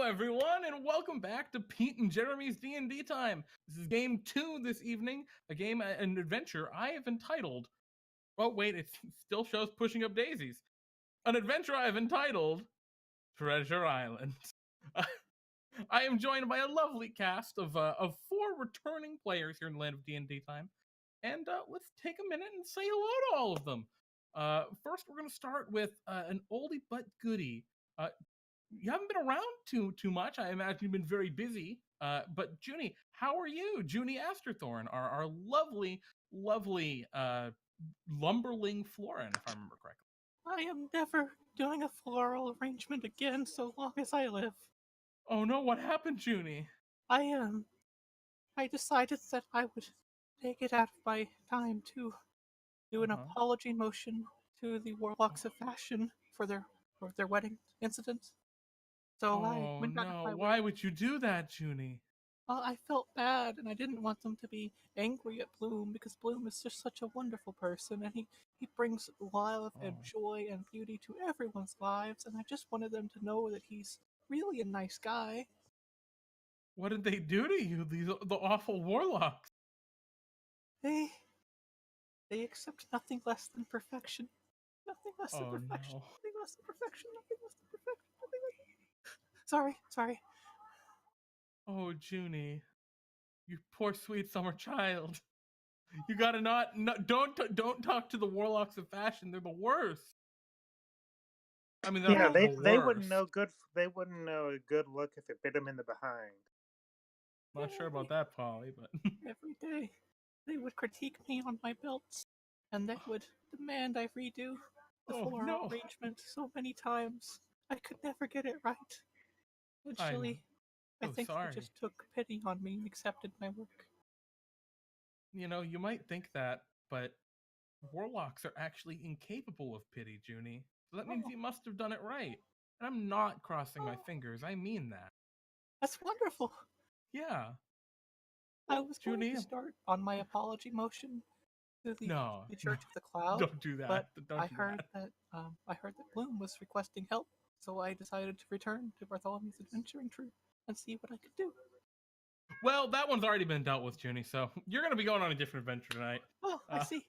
Hello, everyone, and welcome back to Pete and Jeremy's DnDTime. This is game 2 this evening, an adventure I have entitled. Oh, wait, it still shows Pushing Up Daisies. An adventure I have entitled Treasure Island. I am joined by a lovely cast of 4 returning players here in the land of DnDTime, and let's take a minute and say hello to all of them. First, we're going to start with an oldie but goodie. You haven't been around too much. I imagine you've been very busy. But Juni, how are you? Juni Asterthorn, our lovely Lumberling Floran, if I remember correctly. I am never doing a floral arrangement again so long as I live. Oh no, what happened, Juni? I decided that I would take it out of my time to do an apology motion to the Warlocks of Fashion for their wedding incident. So I went out of my way. Why would you do that, Juni? I felt bad, and I didn't want them to be angry at Bloom, because Bloom is just such a wonderful person, and he brings love and joy and beauty to everyone's lives, and I just wanted them to know that he's really a nice guy. What did they do to you, the awful warlocks? They accept nothing less than perfection. Nothing less than perfection. No. Nothing less than perfection. Nothing less than perfection. Nothing less than... Sorry. Oh, Juni, you poor sweet summer child. You gotta don't talk to the Warlocks of Fashion. They're the worst. I mean, they wouldn't know good. They wouldn't know a good look if it bit them in the behind. Not sure about that, Polly, but every day they would critique me on my belts, and they would demand I redo the floral arrangement so many times. I could never get it right. Eventually, I think they just took pity on me and accepted my work. You know, you might think that, but warlocks are actually incapable of pity, Juni. So that means you must have done it right. And I'm not crossing my fingers. I mean that. That's wonderful. Yeah. I was going to start on my apology motion to the Church of the Cloud. Don't do that. But I heard that Bloom was requesting help, so I decided to return to Bartholomew's adventuring troupe and see what I could do. Well, that one's already been dealt with, Juni, so you're going to be going on a different adventure tonight. Oh, I see.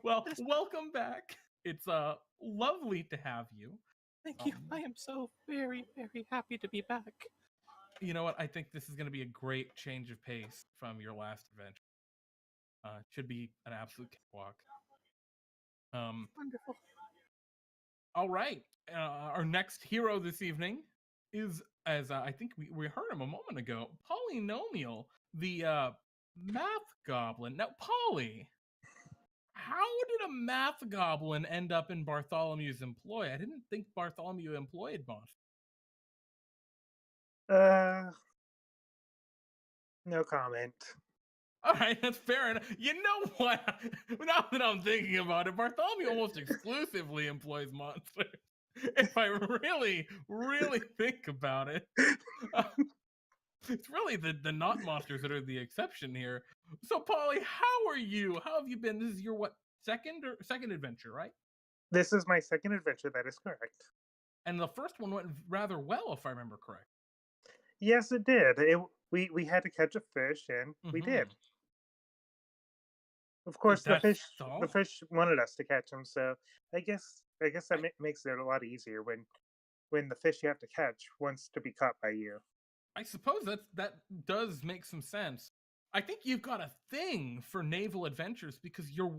Well, welcome back. It's lovely to have you. Thank you. I am so very, very happy to be back. You know what? I think this is going to be a great change of pace from your last adventure. It should be an absolute cakewalk. Wonderful. All right. Our next hero this evening is, as I think we heard him a moment ago, Nomial, the math goblin. Now, Polly, how did a math goblin end up in Bartholomew's employ? I didn't think Bartholomew employed monsters. No comment. All right, that's fair enough. You know what? Now that I'm thinking about it, Bartholomew almost exclusively employs monsters. If I really, really think about it, it's really the not monsters that are the exception here. So, Polly, how are you? How have you been? This is your second adventure, right? This is my second adventure. That is correct. And the first one went rather well, if I remember correct. Yes, it did. We had to catch a fish, and we did. Of course, the fish wanted us to catch him, so I guess that makes it a lot easier when the fish you have to catch wants to be caught by you. I suppose that does make some sense. I think you've got a thing for naval adventures because you're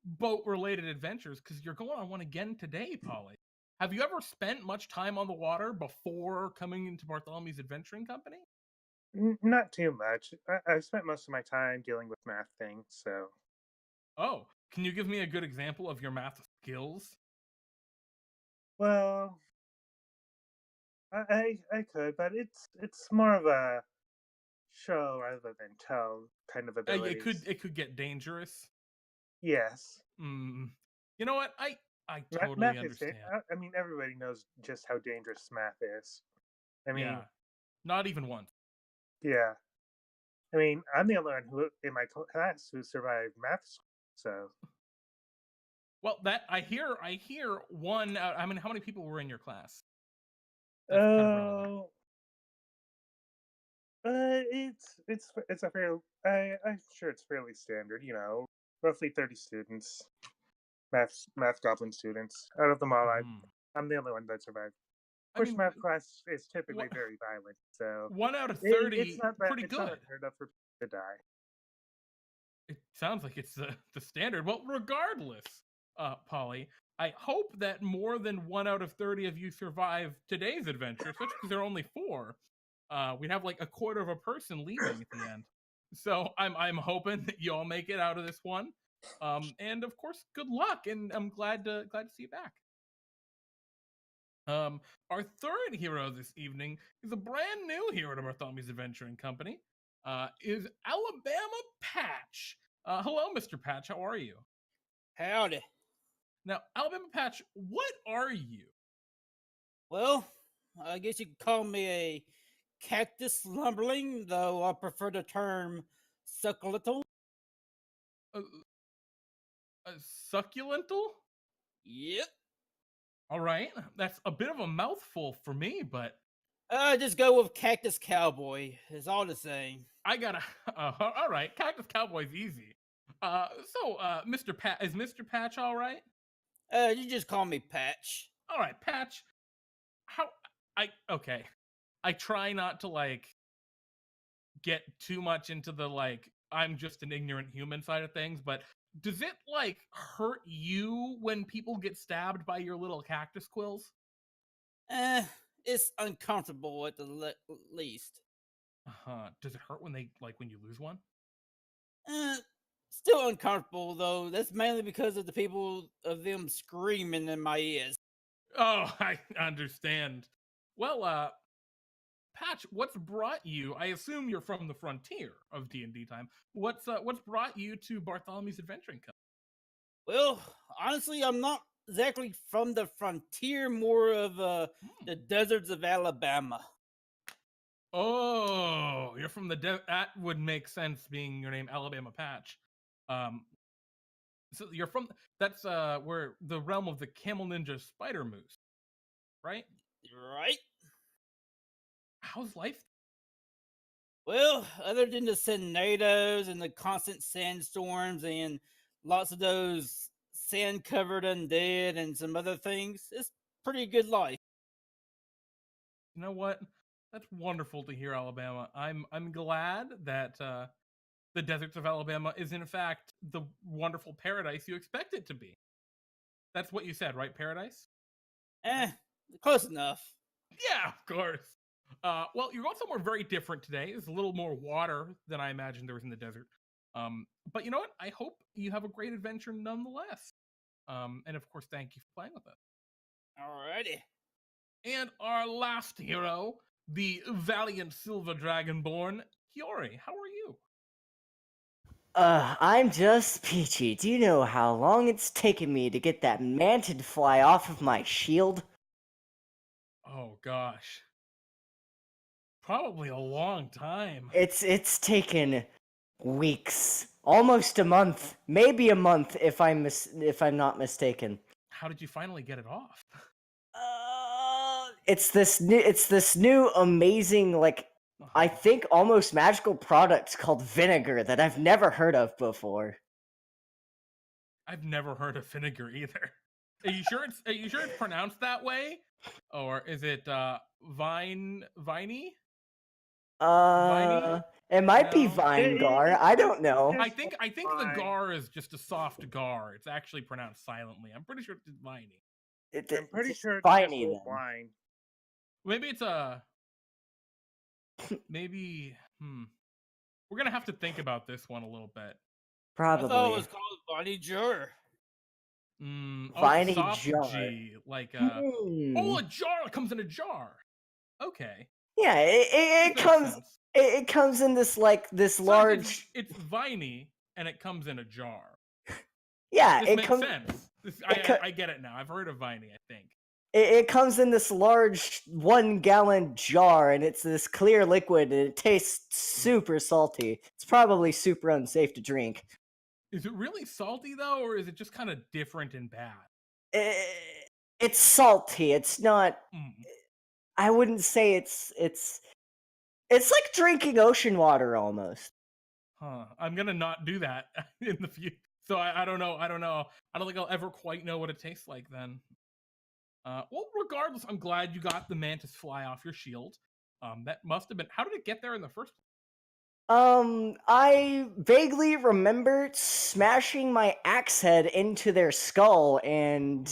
boat-related adventures because you're going on one again today, Polly. Have you ever spent much time on the water before coming into Bartholomew's adventuring company? Not too much. I've spent most of my time dealing with math things, so... Oh, can you give me a good example of your math skills? Well, I could, but it's more of a show rather than tell kind of abilities. It could get dangerous. Yes. You know what? I totally understand. I mean, everybody knows just how dangerous math is. I mean, not even once. Yeah. I mean, I'm the only one who in my class who survived math school, so. Well, that I hear one. I mean, how many people were in your class? That's kind of it's a fair. I'm sure it's fairly standard. Roughly 30 students, math goblin students. Out of them all, I'm the only one that survived. First math class is typically very violent, so 1 out of 30, it's not that, pretty it's good. not unheard of for people to die. It sounds like it's the standard. Well, regardless, Polly, I hope that more than 1 out of 30 of you survive today's adventure, especially because there are only 4. We'd have like a quarter of a person leaving at the end. So I'm hoping that you all make it out of this one. And of course, good luck, and I'm glad to see you back. Our third hero this evening is a brand new hero to Bartholomew's Adventuring Company. Is Alabama Patch. Hello, Mr. Patch. How are you? Howdy. Now, Alabama Patch, what are you? Well, I guess you could call me a cactus lumberling, though I prefer the term succulental. A succulental? Yep. All right, that's a bit of a mouthful for me, but Just go with cactus cowboy. It's all the same. I gotta. All right, cactus cowboy's easy. Mr. Patch, is Mr. Patch all right? You just call me Patch. All right, Patch. Okay. I try not to get too much into the I'm just an ignorant human side of things, but does it hurt you when people get stabbed by your little cactus quills? It's uncomfortable at the least. Does it hurt when when you lose one? Still uncomfortable though. That's mainly because of the people of them screaming in my ears. Oh, I understand. Well, Patch, what's brought you? I assume you're from the frontier of DnDTime. What's brought you to Bartholomew's Adventuring Company? Well, honestly, I'm not exactly from the frontier, more of the deserts of Alabama. Oh, you're from the that would make sense, being your name Alabama Patch. So you're from that's where the realm of the camel ninja spider moose, right? Right. How's life? Well, other than the tornadoes and the constant sandstorms and lots of those sand-covered undead and some other things, it's pretty good life. You know what? That's wonderful to hear, Alabama. I'm glad that the deserts of Alabama is in fact the wonderful paradise you expect it to be. That's what you said, right? Paradise? Close enough. Yeah, of course. Well, you're going somewhere very different today. There's a little more water than I imagined there was in the desert. But you know what? I hope you have a great adventure nonetheless. And of course, thank you for playing with us. Alrighty. And our last hero, the valiant silver dragonborn, Hiori. How are you? I'm just peachy. Do you know how long it's taken me to get that mantid fly off of my shield? Oh gosh. Probably a long time. It's taken weeks, almost a month, maybe a month if I'm not mistaken. How did you finally get it off? It's this new amazing I think almost magical product called vinegar that I've never heard of before. I've never heard of vinegar either. Are you sure it's pronounced that way? Or is it viney? It might be vine gar. I don't know. I think the gar is just a soft gar. It's actually pronounced silently. I'm pretty sure it's viney. I'm pretty sure it's viney just wine. Maybe it's We're gonna have to think about this one a little bit. Probably. I thought it was called viney jar. Viney jar. G, Oh, a jar. It comes in a jar. Okay. Yeah, it comes. It comes in this large. It's viney, and it comes in a jar. Yeah, this makes sense. I get it now. I've heard of viney, I think. It comes in this large 1-gallon jar, and it's this clear liquid, and it tastes super salty. It's probably super unsafe to drink. Is it really salty though, or is it just kind of different and bad? It's salty. It's not. I wouldn't say it's It's like drinking ocean water almost. Huh. I'm gonna not do that in the future. So I don't know. I don't think I'll ever quite know what it tastes like then. Well, regardless, I'm glad you got the mantis fly off your shield. That must have been. How did it get there in the first place? I vaguely remember smashing my axe head into their skull, and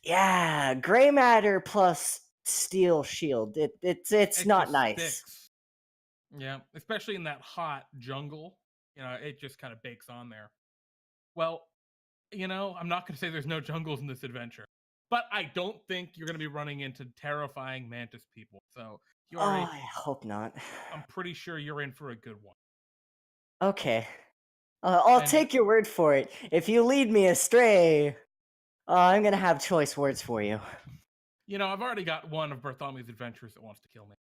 yeah, gray matter plus steel shield. It's not nice. Sticks. Yeah, especially in that hot jungle. It just kind of bakes on there. Well, I'm not going to say there's no jungles in this adventure, but I don't think you're going to be running into terrifying mantis people. So, I hope not. I'm pretty sure you're in for a good one. Okay. I'll take your word for it. If you lead me astray, I'm going to have choice words for you. I've already got one of Bartholomew's adventures that wants to kill me.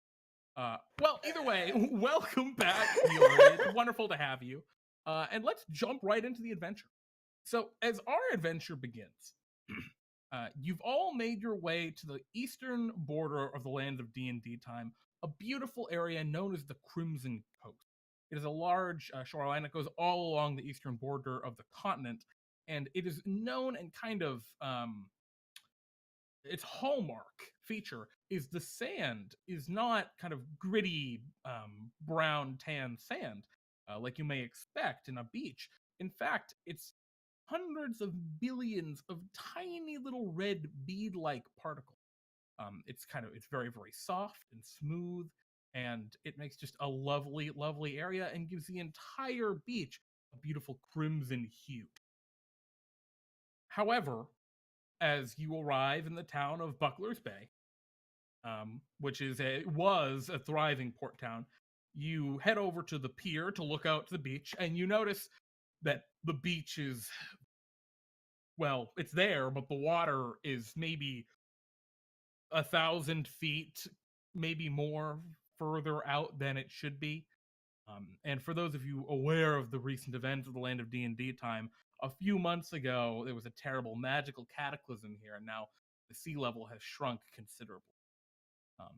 Well, either way, welcome back, Hiori. It's wonderful to have you. And let's jump right into the adventure. So, as our adventure begins, you've all made your way to the eastern border of the land of DnDTime, a beautiful area known as the Crimson Coast. It is a large shoreline that goes all along the eastern border of the continent, and it is known and kind of its hallmark feature is the sand is not kind of gritty brown tan sand like you may expect in a beach. In fact, it's hundreds of billions of tiny little red bead-like particles. It's very, very soft and smooth, and it makes just a lovely, lovely area and gives the entire beach a beautiful crimson hue. However, as you arrive in the town of Buckler's Bay, which was a thriving port town, you head over to the pier to look out to the beach, and you notice that the beach is, well, it's there, but the water is maybe 1,000 feet, maybe more, further out than it should be. And for those of you aware of the recent events of the land of DnDTime, a few months ago, there was a terrible magical cataclysm here, and now the sea level has shrunk considerably.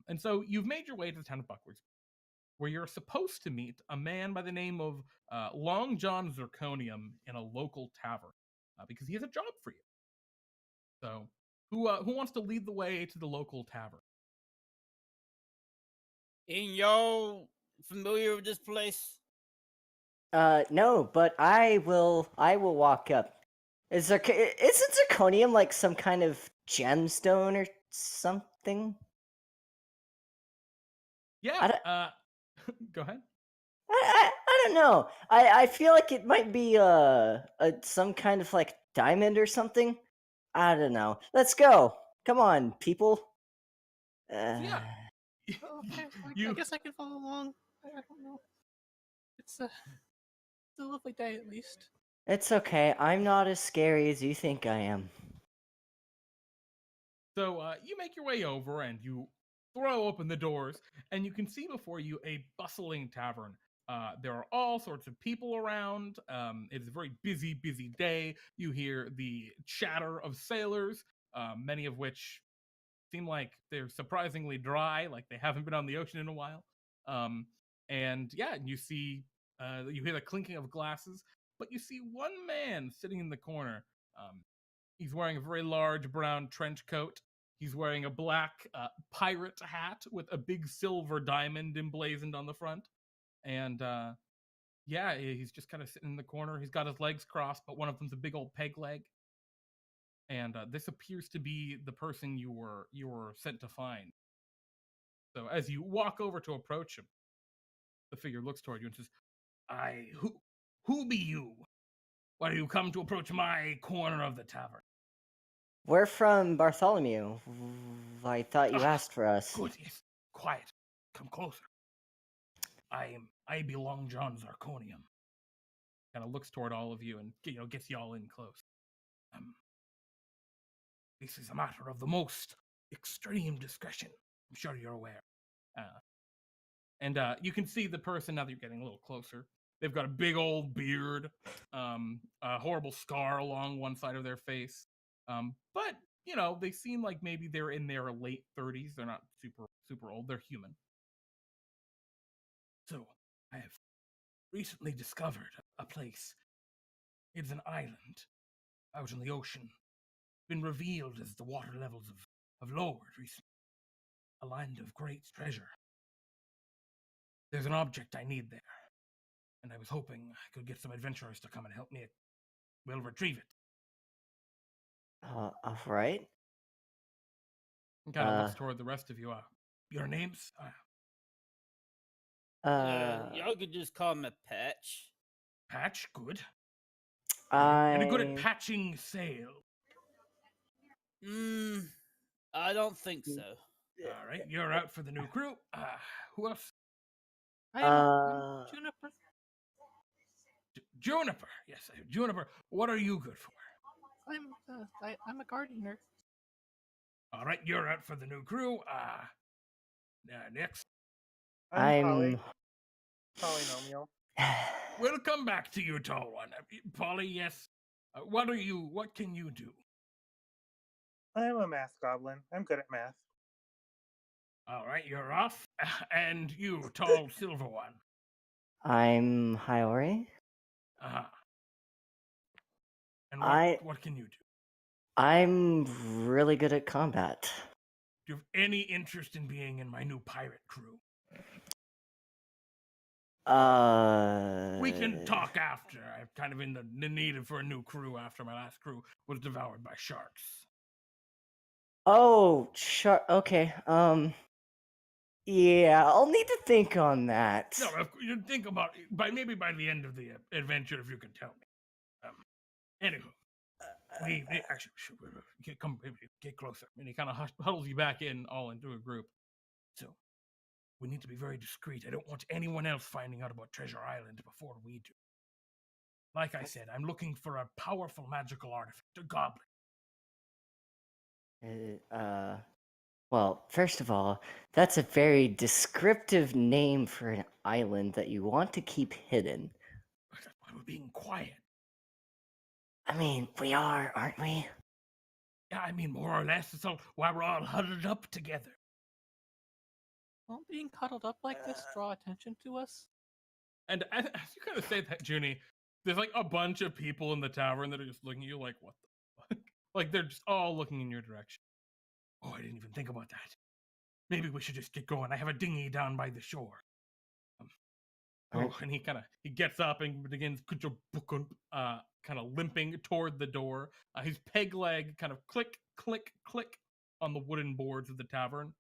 And so you've made your way to the town of Buckler's, where you're supposed to meet a man by the name of Long John Zirconium in a local tavern, because he has a job for you. So, who wants to lead the way to the local tavern? Ain't y'all familiar with this place? No, but I will walk up. Isn't zirconium like some kind of gemstone or something? Yeah. Go ahead. I don't know. I feel like it might be some kind of like diamond or something. I don't know. Let's go. Come on, people. Yeah. Okay, I guess I can follow along. I don't know. It's a lovely day, at least. It's okay. I'm not as scary as you think I am. So you make your way over and you throw open the doors, and you can see before you a bustling tavern. There are all sorts of people around. It's a very busy, busy day. You hear the chatter of sailors, many of which seem like they're surprisingly dry, like they haven't been on the ocean in a while. And yeah, you hear the clinking of glasses, but you see one man sitting in the corner. He's wearing a very large brown trench coat. He's wearing a black pirate hat with a big silver diamond emblazoned on the front. And yeah, he's just kind of sitting in the corner. He's got his legs crossed, but one of them's a big old peg leg. And this appears to be the person you were sent to find. So as you walk over to approach him, the figure looks toward you and says, who be you? Why do you come to approach my corner of the tavern? We're from Bartholomew. I thought you asked for us. Good, yes. Quiet. Come closer. I belong John Zirconium. Kind of looks toward all of you and gets you all in close. This is a matter of the most extreme discretion. I'm sure you're aware. And you can see the person now that you're getting a little closer. They've got a big old beard, a horrible scar along one side of their face. But, they seem like maybe they're in their late 30s. They're not super, super old. They're human. So, I have recently discovered a place. It's an island out in the ocean. Been revealed as the water levels have lowered recently. A land of great treasure. There's an object I need there, and I was hoping I could get some adventurers to come and help me. We'll retrieve it. All right. And kind of looks toward the rest of you. Your names? Y'all could just call him a Patch. Patch, good. I'm Any good at patching sail? I don't think so. All right, you're out for the new crew. Who else? I'm Juniper. Juniper. Yes, Juniper. What are you good for? I'm a gardener. All right, you're out for the new crew. Next. I'm Polly Nomial. We'll come back to you, tall one. Polly, yes. What can you do? I am a math goblin. I'm good at math. All right, you're off. And you, tall silver one. I'm Hiori. And what can you do? I'm really good at combat. Do you have any interest in being in my new pirate crew? We can talk after. I'm kind of in the need for a new crew after my last crew was devoured by sharks. Oh, okay. Yeah, I'll need to think on that. No, you think about it, maybe by the end of the adventure, if you can tell me. Anywho, we actually should get closer. And he kind of huddles you back in, all into a group. So we need to be very discreet. I don't want anyone else finding out about Treasure Island before we do. Like I said, I'm looking for a powerful magical artifact, a goblin. Well, first of all, that's a very descriptive name for an island that you want to keep hidden. We're being quiet. I mean, we are, aren't we? Yeah, I mean, more or less. It's all why we're all huddled up together. Won't being cuddled up like this draw attention to us? And as you kind of say that, Juni, there's like a bunch of people in the tavern that are just looking at you like, what the fuck? Like they're just all looking in your direction. Oh, I didn't even think about that. Maybe we should just get going. I have a dinghy down by the shore. And he gets up and begins kind of limping toward the door. His peg leg kind of click, click, click on the wooden boards of the tavern.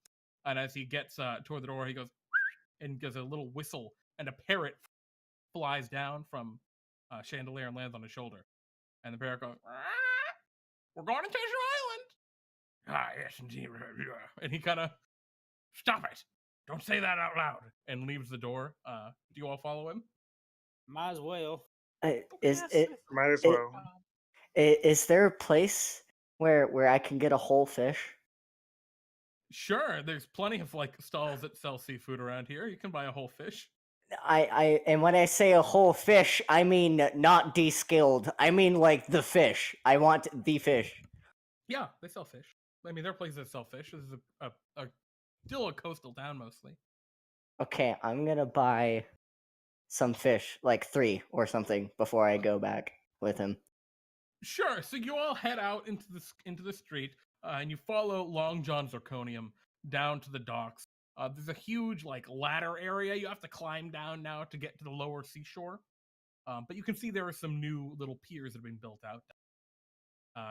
And as he gets toward the door, he goes and gives a little whistle, and a parrot flies down from a chandelier and lands on his shoulder. And the parrot goes, "We're going to Treasure Island." Yes, indeed. And he kind of, "Stop it. Don't say that out loud," and leaves the door. Do you all follow him? Might as well. Might as well. Is there a place where I can get a whole fish? Sure, there's plenty of like stalls that sell seafood around here. You can buy a whole fish. And when I say a whole fish, I mean not descaled. I mean like the fish. I want the fish. Yeah, they sell fish. I mean, there are places that sell fish. This is still a coastal town mostly. Okay, I'm gonna buy some fish, like 3 or something, before I go back with him. Sure. So you all head out into the street, and you follow Long John Zirconium down to the docks. There's a huge like ladder area you have to climb down now to get to the lower seashore. But you can see there are some new little piers that have been built out.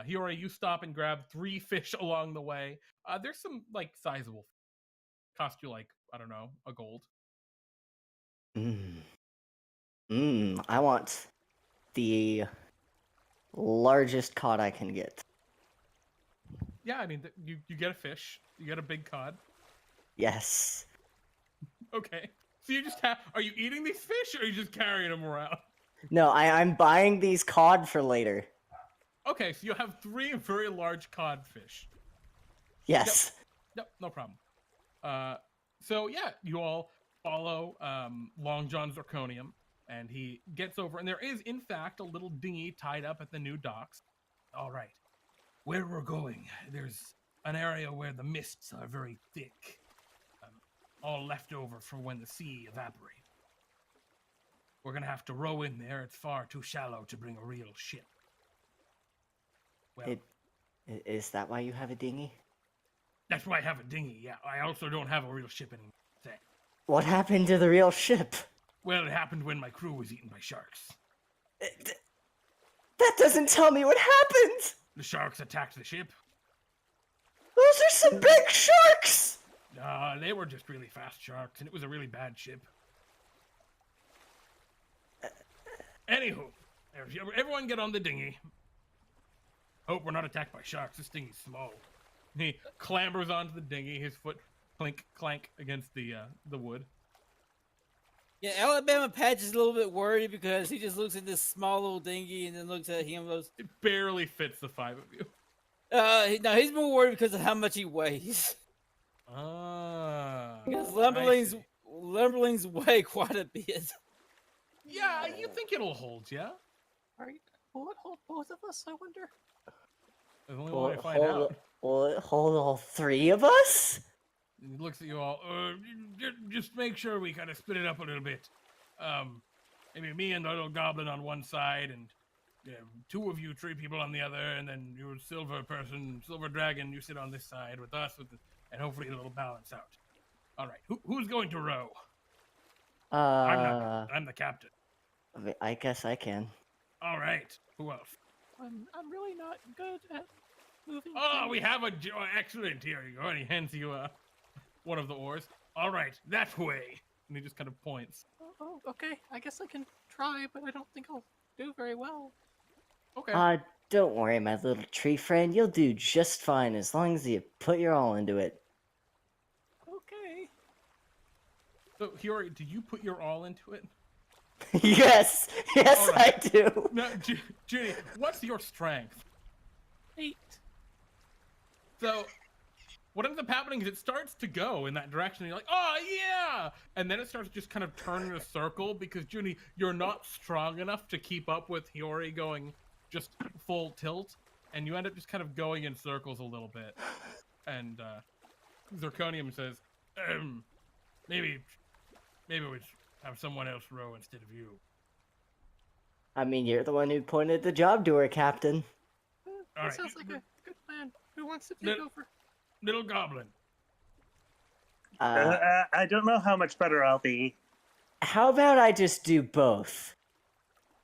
Hiori, you stop and grab 3 fish along the way. There's some like sizable fish. Cost you like, I don't know, a gold. I want the largest cod I can get. Yeah, I mean, you get a fish. You get a big cod. Yes. Okay. So you just are you eating these fish, or are you just carrying them around? No, I'm buying these cod for later. Okay, so you have 3 very large codfish. Yes. Yep, no problem. So yeah, you all follow Long John Zirconium, and he gets over, and there is, in fact, a little dinghy tied up at the new docks. All right, where we're going, there's an area where the mists are very thick, all left over from when the sea evaporated. we're gonna have to row in there. It's far too shallow to bring a real ship. Well, Is that why you have a dinghy? that's why I have a dinghy. Yeah, I also don't have a real ship anymore. Thanks. What happened to the real ship? Well, it happened when my crew was eaten by sharks. That doesn't tell me what happened! The sharks attacked the ship. Those are some big sharks! They were just really fast sharks, and it was a really bad ship. Anywho, everyone get on the dinghy. Hope we're not attacked by sharks. This dinghy's small. He clambers onto the dinghy, his foot clank against the wood. Yeah, Alabama Patch is a little bit worried because he just looks at this small little dinghy and then looks at him and goes, It barely fits the 5 of you. No, he's more worried because of how much he weighs. Because Lumberlings weigh quite a bit. Yeah, you think it'll hold, yeah? Right? Will it hold both of us, I wonder? There's only one way to find out. Will it hold all 3 of us? He looks at you all. Just make sure we kind of split it up a little bit. Maybe me and the little goblin on one side, and 2 of you tree people on the other, and then your silver dragon, you sit on this side with us, and hopefully it'll balance out. All right, who's going to row? I'm the captain. I guess I can. All right, who else? I'm really not good at moving. Oh, we have excellent. Here you go. And he hands you one of the oars. All right, that way. And he just kind of points. Oh, okay. I guess I can try, but I don't think I'll do very well. Okay. Don't worry, my little tree friend. You'll do just fine as long as you put your all into it. Okay. So, Hiori, do you put your all into it? Yes, right. I do. Now, Juni, what's your strength? 8. So, what ends up happening is it starts to go in that direction, and you're like, oh, yeah! And then it starts just kind of turning a circle, because, Juni, you're not strong enough to keep up with Hiori going just full tilt, and you end up just kind of going in circles a little bit. And, Zirconium says, maybe we have someone else row instead of you. I mean, you're the one who pointed the job to her, Captain. That sounds like a good plan. Who wants to take over? Little goblin. I don't know how much better I'll be. How about I just do both?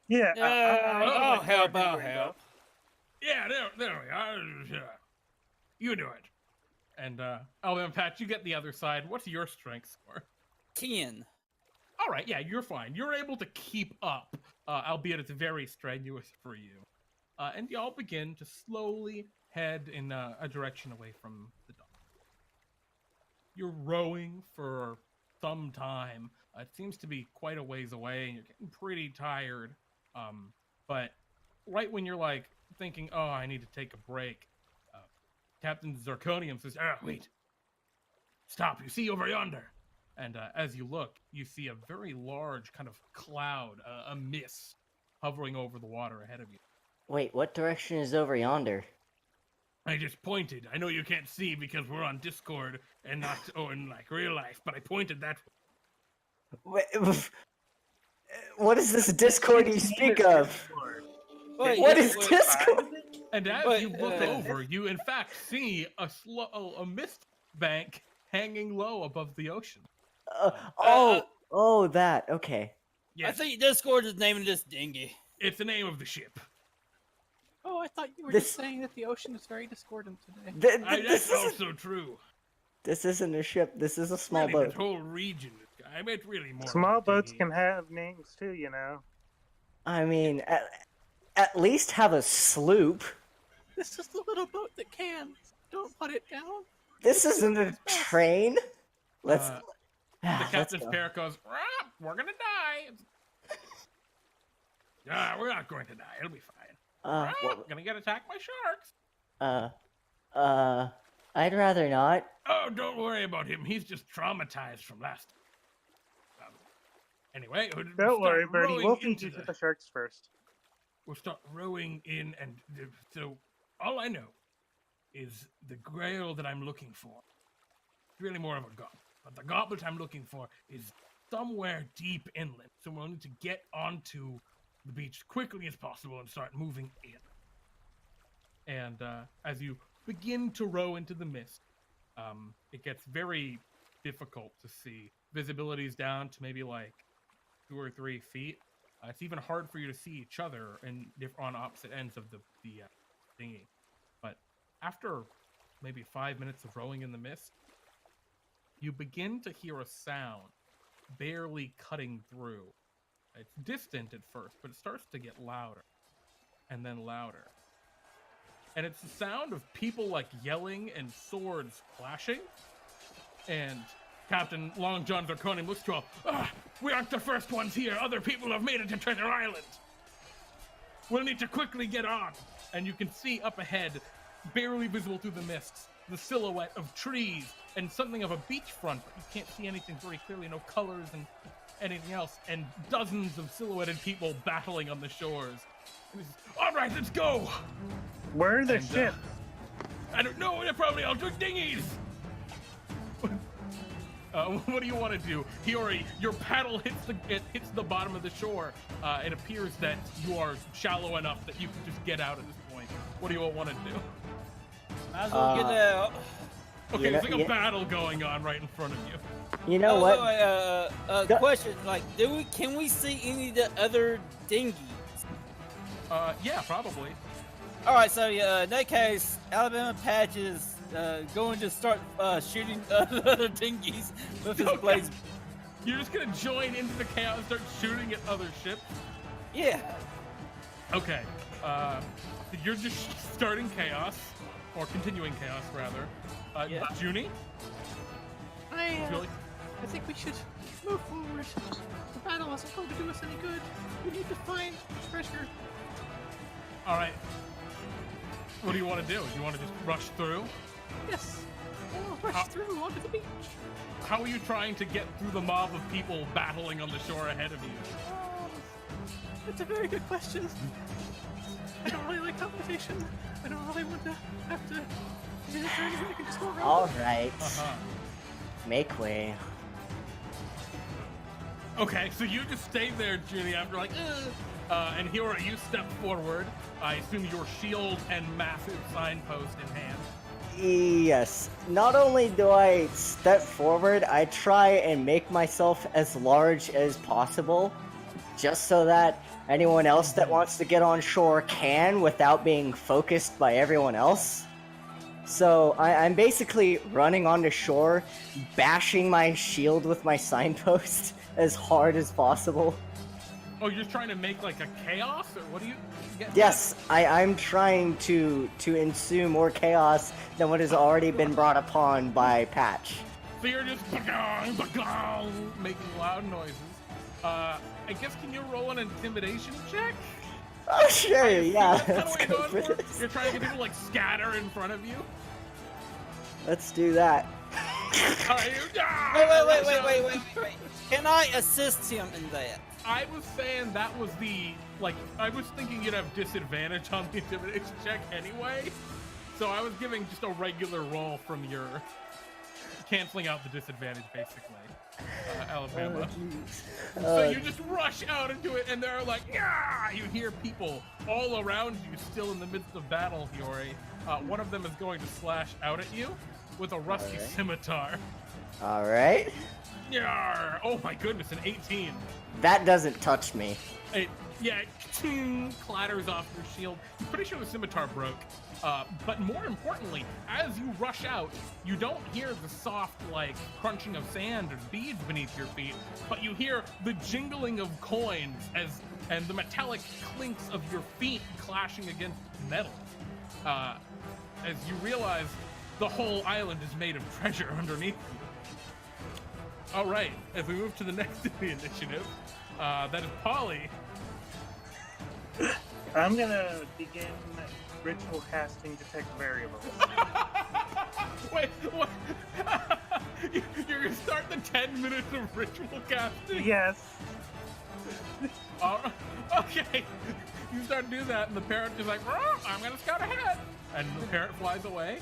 Yeah. I'll help. Yeah, there we are. You do it. And, Pat, you get the other side. What's your strength score? 10. All right, yeah, you're fine. You're able to keep up, albeit it's very strenuous for you. And y'all begin to slowly head in a direction away from the dock. You're rowing for some time. It seems to be quite a ways away, and you're getting pretty tired. But right when you're like thinking, oh, I need to take a break, Captain Zirconium says, wait, stop, you see over yonder. And as you look, you see a very large kind of cloud, a mist, hovering over the water ahead of you. Wait, what direction is over yonder? I just pointed. I know you can't see because we're on Discord and not in like real life, but I pointed that way. Wait, what is this Discord you speak of? What is Discord? And as you look over, you in fact see a mist bank hanging low above the ocean. That. Okay. Yes. I think Discord is naming this dinghy. It's the name of the ship. Oh, I thought you were just saying that the ocean is very discordant today. That's also true. This isn't a ship. This is a small boat. This whole region. I meant really more. Small boats can have names too, you know. I mean, at least have a sloop. This is the little boat that can. Don't put it down. This isn't a train. Let's. The captain's parrot goes, we're gonna die. We're not going to die. It'll be fine. We're gonna get attacked by sharks. I'd rather not. Oh, don't worry about him. He's just traumatized from last time. Anyway, don't worry, Bertie. We'll feed you to the sharks first. We'll start rowing in, and so all I know is the grail that I'm looking for. It's really more of a goblet. But the goblet I'm looking for is somewhere deep inland, so we'll need to get onto the beach as quickly as possible and start moving in. And as you begin to row into the mist, it gets very difficult to see. Visibility's down to maybe like 2 or 3 feet. It's even hard for you to see each other and on opposite ends of the dinghy. But after maybe 5 minutes of rowing in the mist, you begin to hear a sound barely cutting through. It's distant at first, but it starts to get louder and then louder. And it's the sound of people like yelling and swords clashing. And Captain Long John Zirconium looks to him. We aren't the first ones here. Other people have made it to Treasure Island. We'll need to quickly get on. And you can see up ahead, barely visible through the mists, the silhouette of trees and something of a beachfront, but you can't see anything very clearly, no colors and anything else, and dozens of silhouetted people battling on the shores. And all right, let's go! Where are the ships? I don't know, they're probably all just dinghies! What do you want to do? Hiori, your paddle hits the bottom of the shore. It appears that you are shallow enough that you can just get out at this point. What do you all want to do? Might as well get out. Okay, there's like a battle going on right in front of you. You know what? Question, like, can we see any of the other dinghies? Yeah, probably. All right, so in that case, Alabama Patch is going to start shooting other dinghies with his blades. You're just gonna join into the chaos and start shooting at other ships? Yeah. Okay. You're just starting chaos, or continuing chaos rather. Yeah. Juni? I think we should move forward. The battle isn't going to do us any good. We need to find treasure. All right. What do you want to do? Do you want to just rush through? Yes. We'll rush through onto the beach. How are you trying to get through the mob of people battling on the shore ahead of you? That's a very good question. I don't really like competition. I don't really want to have to. Is there anything I can just go around? All right. Uh-huh. Make way. Okay, so you just stay there, Juni, after like, and here you step forward. I assume your shield and massive signpost in hand. Yes. Not only do I step forward, I try and make myself as large as possible, just so that anyone else that wants to get on shore can without being focused by everyone else. So I'm basically running onto shore, bashing my shield with my signpost as hard as possible. Oh, you're trying to make like a chaos, or what do you get? Yes, I'm trying to ensue more chaos than what has already been brought upon by Patch. So you're just making loud noises. I guess can you roll an intimidation check? Oh sure, yeah. Let's That's go what you're for going for? this. You're trying to get people like scatter in front of you. Let's do that. All right, Wait. Can I assist him in that? I was saying that was I was thinking you'd have disadvantage on the intimidation check anyway. So I was giving just a regular roll from your canceling out the disadvantage, basically. Alabama. So you just rush out into it, and they're like, yeah! You hear people all around you, still in the midst of battle, Hiori. One of them is going to slash out at you with a rusty scimitar. All right. Yarr! Oh my goodness, an 18. That doesn't touch me. It clatters off your shield. I'm pretty sure the scimitar broke. But more importantly, as you rush out, you don't hear the soft, crunching of sand or beads beneath your feet, but you hear the jingling of coins and the metallic clinks of your feet clashing against metal. As you realize the whole island is made of treasure underneath you. All right, as we move to the next of the initiative, that is Polly. I'm gonna begin ritual casting detect variables. Wait, what? You're gonna start the 10 minutes of ritual casting? Yes. Okay. You start to do that, and the parrot is like, I'm gonna scout ahead. And the parrot flies away.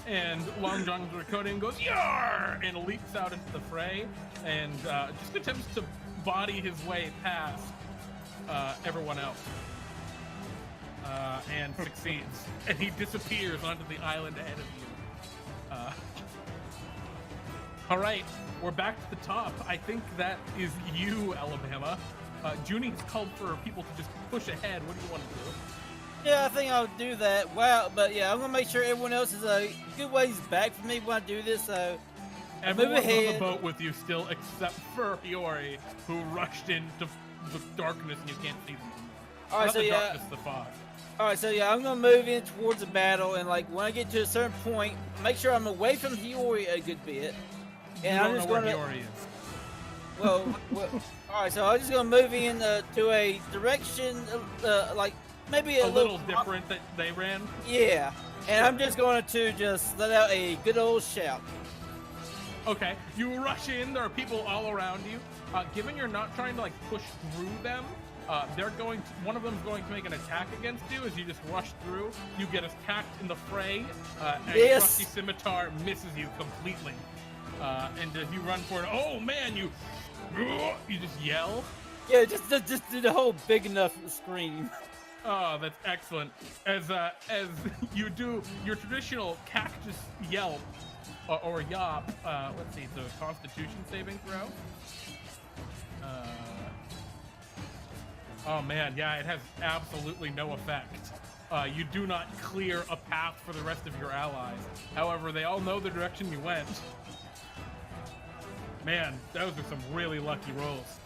And Long John Zirconium goes, "Yar!" and leaps out into the fray and just attempts to body his way past everyone else. And succeeds. And he disappears onto the island ahead of you. All right, we're back to the top. I think that is you, Alabama. Juni has called for people to just push ahead. What do you want to do? Yeah, I think I'll do that. Wow, but yeah, I'm gonna make sure everyone else is a good ways back from me when I do this. So everyone's on the boat with you still, except for Hiori, who rushed into the darkness and you can't see them anymore. All right, Not so the yeah. darkness, the fog. All right, so yeah, I'm gonna move in towards the battle, and like when I get to a certain point, make sure I'm away from Hiori a good bit. And you I'm don't just know gonna. where Hiori is. Well, all right, so I'm just gonna move in to a direction, like maybe A a little different that they ran. Yeah, and I'm just going to just let out a good old shout. Okay, you rush in. There are people all around you. Given you're not trying to like push through them, they're going. One of them's going to make an attack against you as you just rush through. You get attacked in the fray. A trusty scimitar misses you completely. And as you run for it, oh man, you just yell. Yeah, just do the whole big enough scream. Oh, that's excellent. As you do your traditional cactus yelp or yop. Let's see, so Constitution saving throw. Oh man, yeah, it has absolutely no effect. You do not clear a path for the rest of your allies. However, they all know the direction you went. Man, those are some really lucky rolls.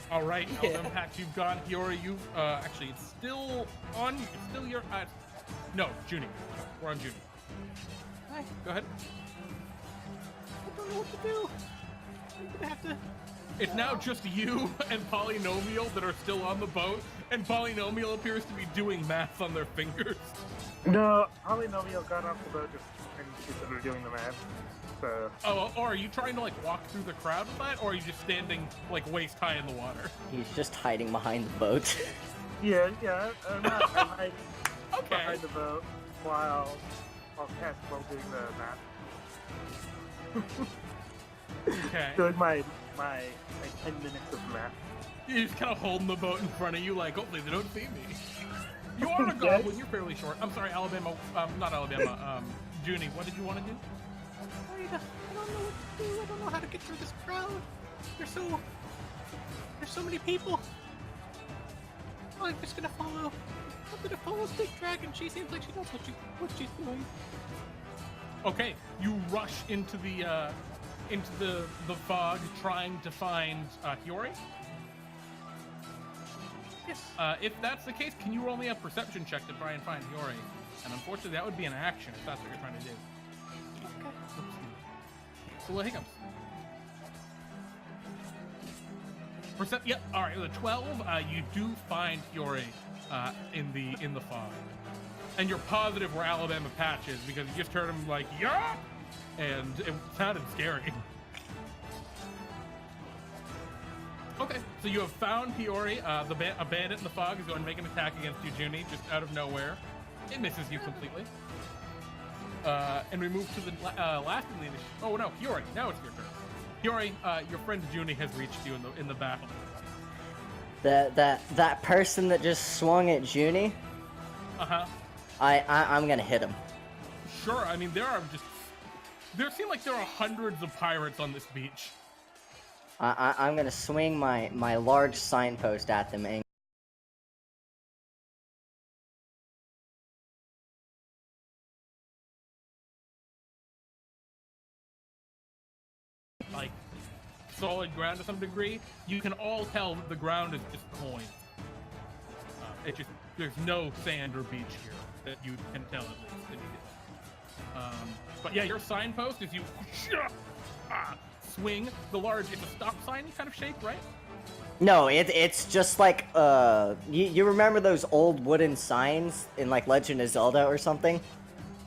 All right, Yeah. Elven Pact, you've gone. Hiori, you've actually, it's still on. It's still your. No, Juni. We're on Juni. Hi. Go ahead. I don't know what to do. I'm gonna have to. It's now just you and Polynomial that are still on the boat, and Polynomial appears to be doing math on their fingers. No, Polynomial got off the boat just and she started doing the math. So. Oh, or are you trying to like walk through the crowd with that, or are you just standing like waist high in the water? He's just hiding behind the boat. Yeah, I'm hiding Okay. behind the boat while Caswell doing the math. Okay. Doing my 10 minutes of math. You're just kind of holding the boat in front of you, like hopefully they don't see me. You are a goblin. You're fairly short. I'm sorry, Alabama. Not Alabama. Juni, what did you want to do? I don't know what to do. I don't know how to get through this crowd. There's so many people. Oh, I'm just gonna follow. I'm gonna follow Big Dragon. She seems like she knows what she's doing. Okay, you rush into the fog, trying to find Hiori. Yes. If that's the case, can you roll me a perception check to try and find Hiori? And unfortunately, that would be an action if that's what you're trying to do. Okay. So what hiccups? Yep. All right. With a 12, you do find Hiori in the fog, and you're positive where Alabama Patch is because you just heard him like yeah, and it sounded scary. Okay, so you have found Hiori. A bandit in the fog is going to make an attack against you, Juni, just out of nowhere. It misses you completely. And we move to the last in the initiative. Oh no, Hiori, now it's your turn. Hiori, your friend Juni has reached you in the battle. That person that just swung at Juni. Uh-huh. I'm gonna hit him. Sure. I mean, there seem like there are hundreds of pirates on this beach. I'm gonna swing my large signpost at them and. Like solid ground to some degree. You can all tell that the ground is just coin. There's no sand or beach here that you can tell at least immediately. But yeah, your signpost is you swing the large. It's a stop sign kind of shape, right? No, it's just like you remember those old wooden signs in like Legend of Zelda or something?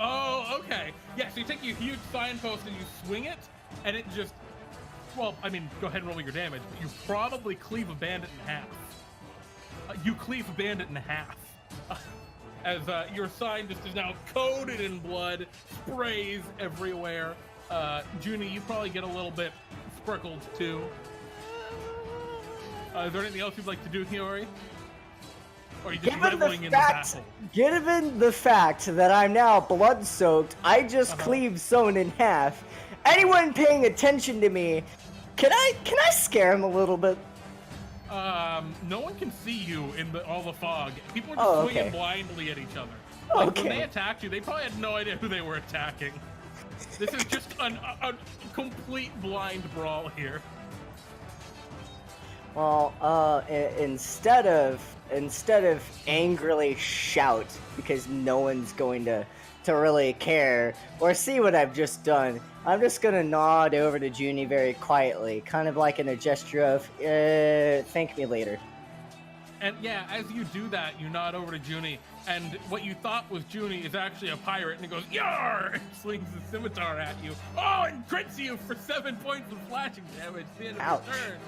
Oh, okay. Yeah, so you take your huge signpost and you swing it, and it just, well, I mean, go ahead and roll your damage, but you probably cleave a bandit in half. You cleave a bandit in half. as your sign just is now coated in blood, sprays everywhere. Juni, you probably get a little bit sprinkled too. Is there anything else you'd like to do, Hiori? Or are you just reveling in the battle? Given the fact that I'm now blood-soaked, I just cleaved someone in half. Anyone paying attention to me, can I scare him a little bit? No one can see you in all the fog. People are just swinging blindly at each other. Like, when they attacked you, they probably had no idea who they were attacking. This is just a complete blind brawl here. Well, instead of angrily shout because no one's going to really care or see what I've just done, I'm just gonna nod over to Juni very quietly, kind of like in a gesture of thank me later. And yeah, as you do that, you nod over to Juni, and what you thought was Juni is actually a pirate, and he goes, "Yar!" and swings the scimitar at you. Oh, and crits you for 7 points of slashing damage at the end of the turn.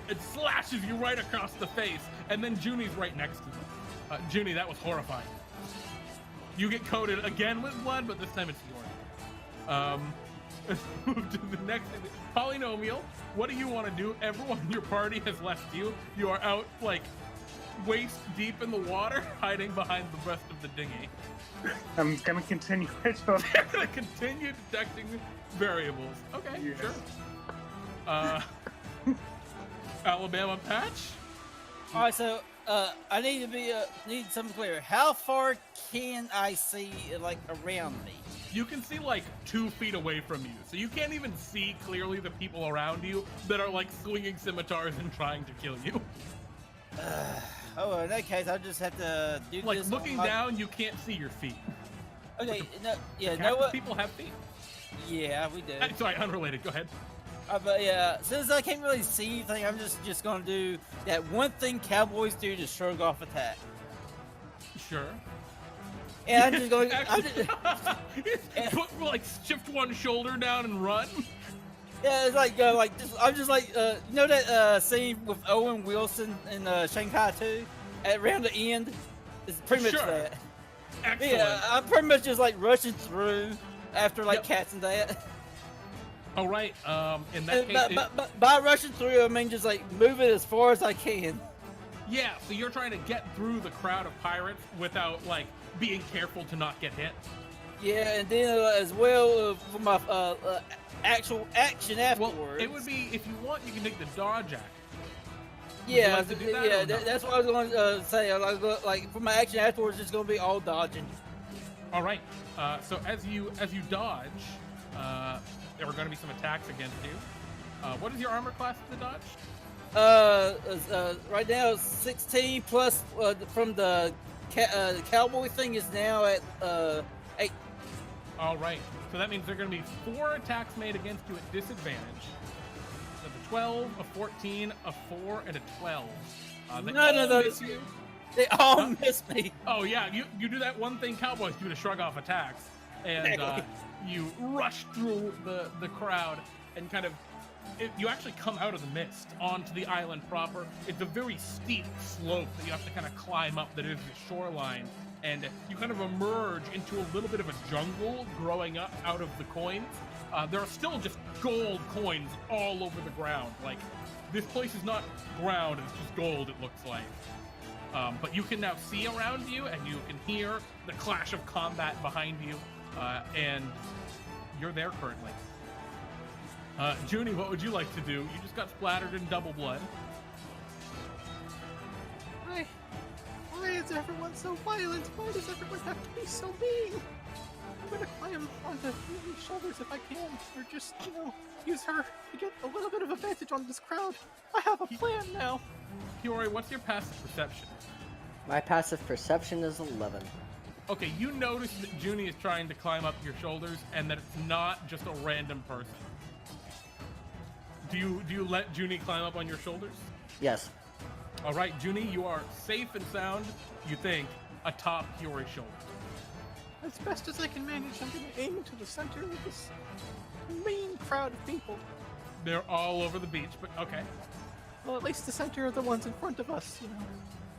It slashes you right across the face, and then Juni's right next to you. Juni, that was horrifying. You get coated again with blood, but this time it's yours. Let's move to the next Polynomial. What do you want to do? Everyone in your party has left you. You are out, like, waist deep in the water, hiding behind the rest of the dinghy. I'm gonna continue. You're gonna continue detecting variables. Okay, sure. Alabama patch. All right, so I need to need something clear. How far can I see, like, around me? You can see like 2 feet away from you, so you can't even see clearly the people around you that are like swinging scimitars and trying to kill you. Oh, in that case, I just have to do like this. Like looking down, you can't see your feet. Okay, no, yeah, Half know what? People have feet. Yeah, we do. Sorry, unrelated. Go ahead. But yeah, since I can't really see anything, I'm just gonna do that one thing cowboys do to shrug off attack. Sure. And I'm just going. Put, like, shift one shoulder down and run. Yeah, it's like I'm just like you know that scene with Owen Wilson in Shanghai 2 around the end. It's pretty much that. Excellent. Yeah, I'm pretty much just like rushing through after like cats and that. All right. In that case, by rushing through, I mean just like move it as far as I can. Yeah. So you're trying to get through the crowd of pirates without like being careful to not get hit. Yeah, and then as well for my actual action afterwards. Well, it would be, if you want, you can take the dodge action. Yeah, that's what I was going to say. Like for my action afterwards, it's going to be all dodging. All right. So as you dodge, there are going to be some attacks against you. What is your armor class to dodge? Right now, 16 plus from the cowboy thing is now at 8. All right. So that means there are going to be 4 attacks made against you at disadvantage. So a 12, a 14, a 4, and a 12. No. They all miss me. Oh yeah, you do that one thing cowboys do to shrug off attacks, and you rush through the crowd and kind of. You actually come out of the mist onto the island proper. It's a very steep slope that you have to kind of climb up that is the shoreline. And you kind of emerge into a little bit of a jungle growing up out of the coins. There are still just gold coins all over the ground. Like, this place is not ground, it's just gold, it looks like. But you can now see around you, and you can hear the clash of combat behind you. And you're there currently. Juni, what would you like to do? You just got splattered in double blood. Why is everyone so violent? Why does everyone have to be so mean? I'm gonna climb onto Yumi's shoulders if I can, or just, use her to get a little bit of advantage on this crowd. I have a plan now. Hiori, what's your passive perception? My passive perception is 11. Okay, you notice that Juni is trying to climb up your shoulders, and that it's not just a random person. Do you let Juni climb up on your shoulders? Yes. All right, Juni, you are safe and sound, you think, atop Hiori's shoulders. As best as I can manage, I'm going to aim to the center of this mean crowd of people. They're all over the beach, but okay. Well, at least the center of the ones in front of us,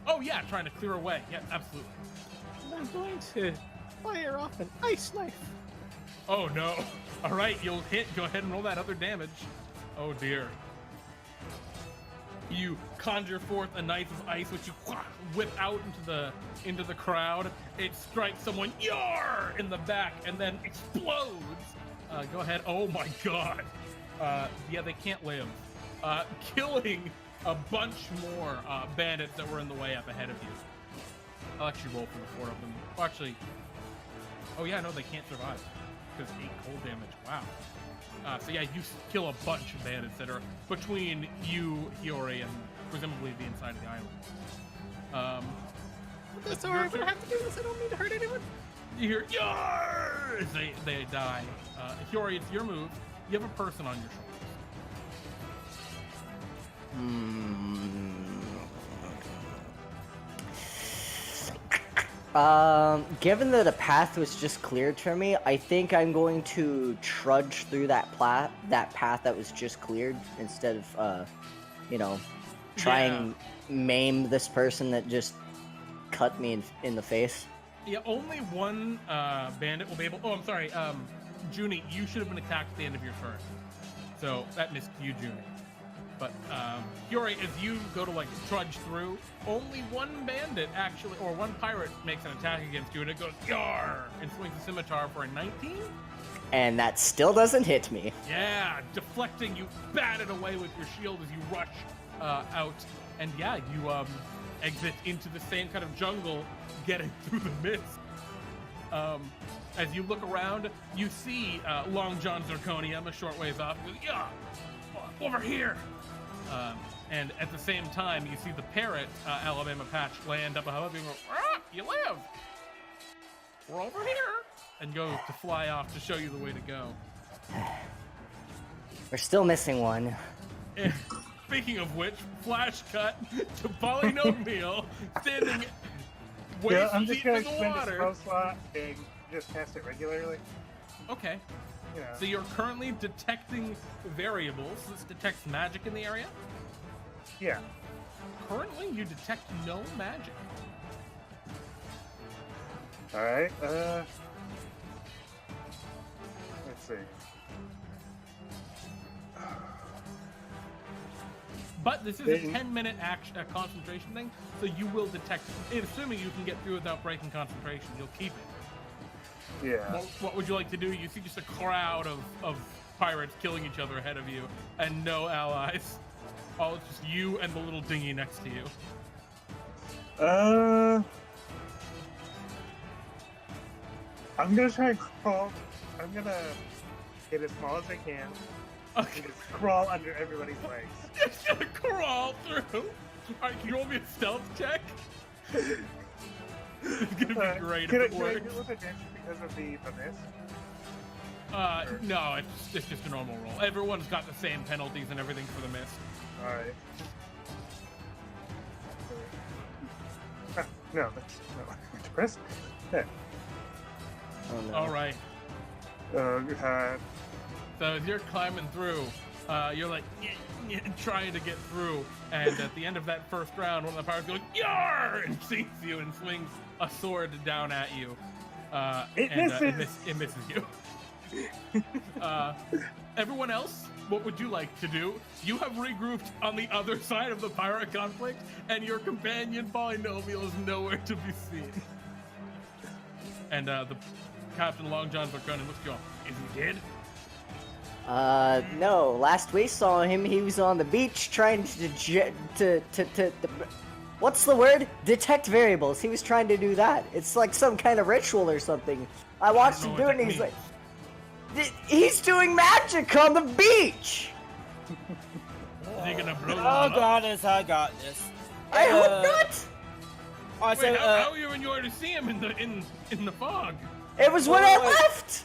Oh yeah, trying to clear away. Yeah, absolutely. I'm going to fire off an ice knife. Oh no. All right, you'll hit. Go ahead and roll that other damage. Oh dear. You conjure forth a knife of ice, which you whip out into the crowd. It strikes someone in the back and then explodes. Go ahead. Oh my god. Yeah, they can't live. Killing a bunch more bandits that were in the way up ahead of you. I'll actually roll for the 4 of them. Well, actually, oh yeah, no, they can't survive because 8 cold damage. Wow. So yeah, you kill a bunch of bandits that are between you, Hiori, and presumably the inside of the island. That's alright, but I have to do this. I don't mean to hurt anyone. You hear "Yar!" as they die. Hiori, it's your move. You have a person on your shoulders. Given that a path was just cleared for me, I think I'm going to trudge through that path that was just cleared instead of, try and maim this person that just cut me in the face. Yeah, only one bandit will be able. Oh, I'm sorry, Juni, you should have been attacked at the end of your turn, so that missed you, Juni. But Hiori, as you go to trudge through, only one bandit actually, or one pirate makes an attack against you, and it goes "Yar!" and swings a scimitar for a 19. And that still doesn't hit me. Yeah, deflecting, you bat it away with your shield as you rush out, and yeah, you exit into the same kind of jungle, getting through the mist. As you look around, you see Long John Zirconium a short ways off. He goes, "Yeah, over here." And at the same time, you see the parrot, Alabama Patch, land up above you and go, "Ah, you live! We're over here!" And goes to fly off to show you the way to go. We're still missing one. And speaking of which, flash cut to Nomial standing waist I'm just deep gonna in the spend a water. spell slot and just cast it regularly. Okay. You know. So you're currently detecting variables. This detects magic in the area. Yeah. Currently, you detect no magic. All right. Let's see. But this is a 10-minute concentration thing, so you will detect. Assuming you can get through without breaking concentration, you'll keep it. Yeah. What would you like to do? You see just a crowd of pirates killing each other ahead of you, and no allies. Oh, it's just you and the little dinghy next to you. I'm gonna try and crawl. I'm gonna get as small as I can. Okay. And just crawl under everybody's legs. Just gonna crawl through. Alright, can you roll me a stealth check? It's gonna be great if it Can I works. do it with advantage because of the mist? No, it's just a normal roll. Everyone's got the same penalties and everything for the miss. Alright. No, that's no. Press. Yeah. Oh, no. Alright. God. So as you're climbing through, you're like trying to get through, and at the end of that first round, one of the pirates goes "Yar!" and sees you and swings a sword down at you. It misses. It misses you. Everyone else, what would you like to do? You have regrouped on the other side of the pirate conflict, and your companion Nomial is nowhere to be seen. And the Captain Long John Zirconium looks at you all. Is he dead? No. Last we saw him, he was on the beach trying to what's the word? Detect variables. He was trying to do that. It's like some kind of ritual or something. I watched him do it, and he's like, he's doing magic on the beach. Is he gonna blow Oh goddess, I got this. I hope not. Alright, Wait, so how are you and you to see him in the fog? It was when I left.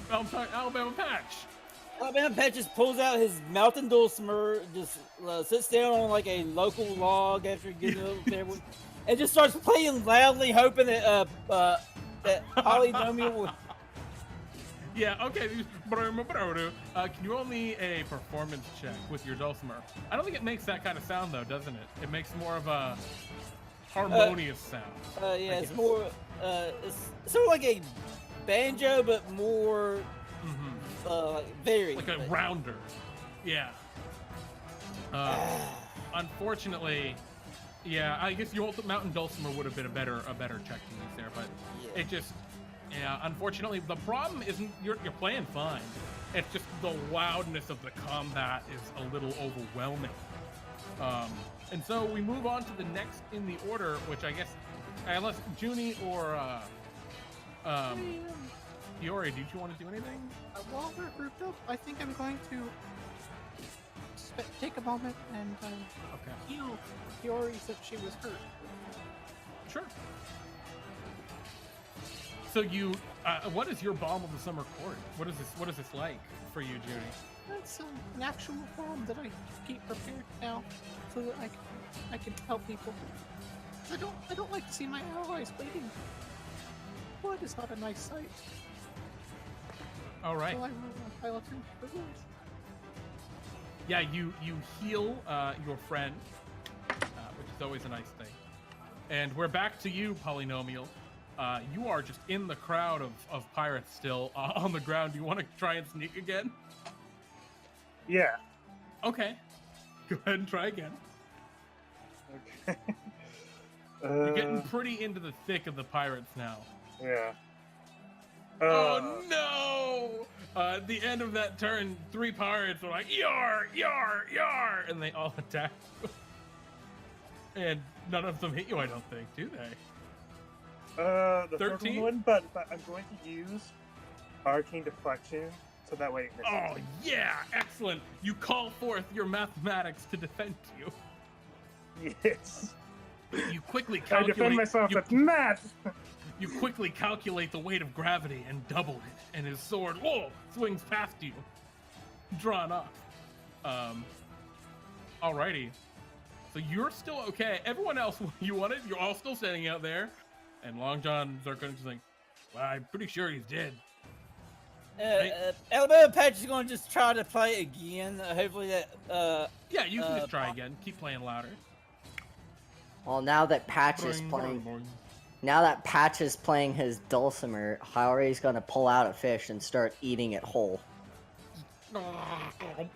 I'm sorry, Alabama Patch. Alabama Patch just pulls out his mountain dulcimer, just sits down on like a local log after getting over there, and just starts playing loudly, hoping that that Nomial will. Yeah, okay. Can you roll me a performance check with your dulcimer? I don't think it makes that kind of sound, though, doesn't it? It makes more of a harmonious sound. Yeah, it's more. It's sort of like a banjo, but more varied. Like a rounder. Yeah. Unfortunately, yeah, I guess your mountain dulcimer would have been a better check to use there, but it just. Yeah, unfortunately, the problem isn't you're playing fine. It's just the loudness of the combat is a little overwhelming. And so we move on to the next in the order, which I guess, unless Juni or Hiori, did you want to do anything? While we're grouped up, I think I'm going to take a moment and heal Hiori since she was hurt. Sure. So you, what is your Balm of the Summer Court? What is this like for you, Juni? That's an actual balm that I keep prepared now, so that I can help people. I don't like to see my allies bleeding. Blood is not a nice sight. All right. So I will attempt for this. Yeah, you heal your friend, which is always a nice thing. And we're back to you, Polynomial. You are just in the crowd of pirates still on the ground. Do you want to try and sneak again? Yeah. Okay. Go ahead and try again. Okay. You're getting pretty into the thick of the pirates now. Yeah. Oh no! At the end of that turn, 3 pirates are like, yar, yar, yar, and they all attack you. And none of them hit you, I don't think, do they? The 13? One, but I'm going to use Arcane Deflection, so that way it misses. Oh, yeah, excellent. You call forth your mathematics to defend you. Yes. You quickly I calculate. defend myself with math. You quickly calculate the weight of gravity and double it, and his sword, swings past you, drawn up. Alrighty. So you're still okay. Everyone else, you're all still standing out there. And Long John Zirconium is like, well, I'm pretty sure he's dead. Alabama Patch is going to just try to play again. Hopefully that. Yeah, you can just try again. Keep playing louder. Well, now that Patch is playing his dulcimer, Hiori's gonna pull out a fish and start eating it whole.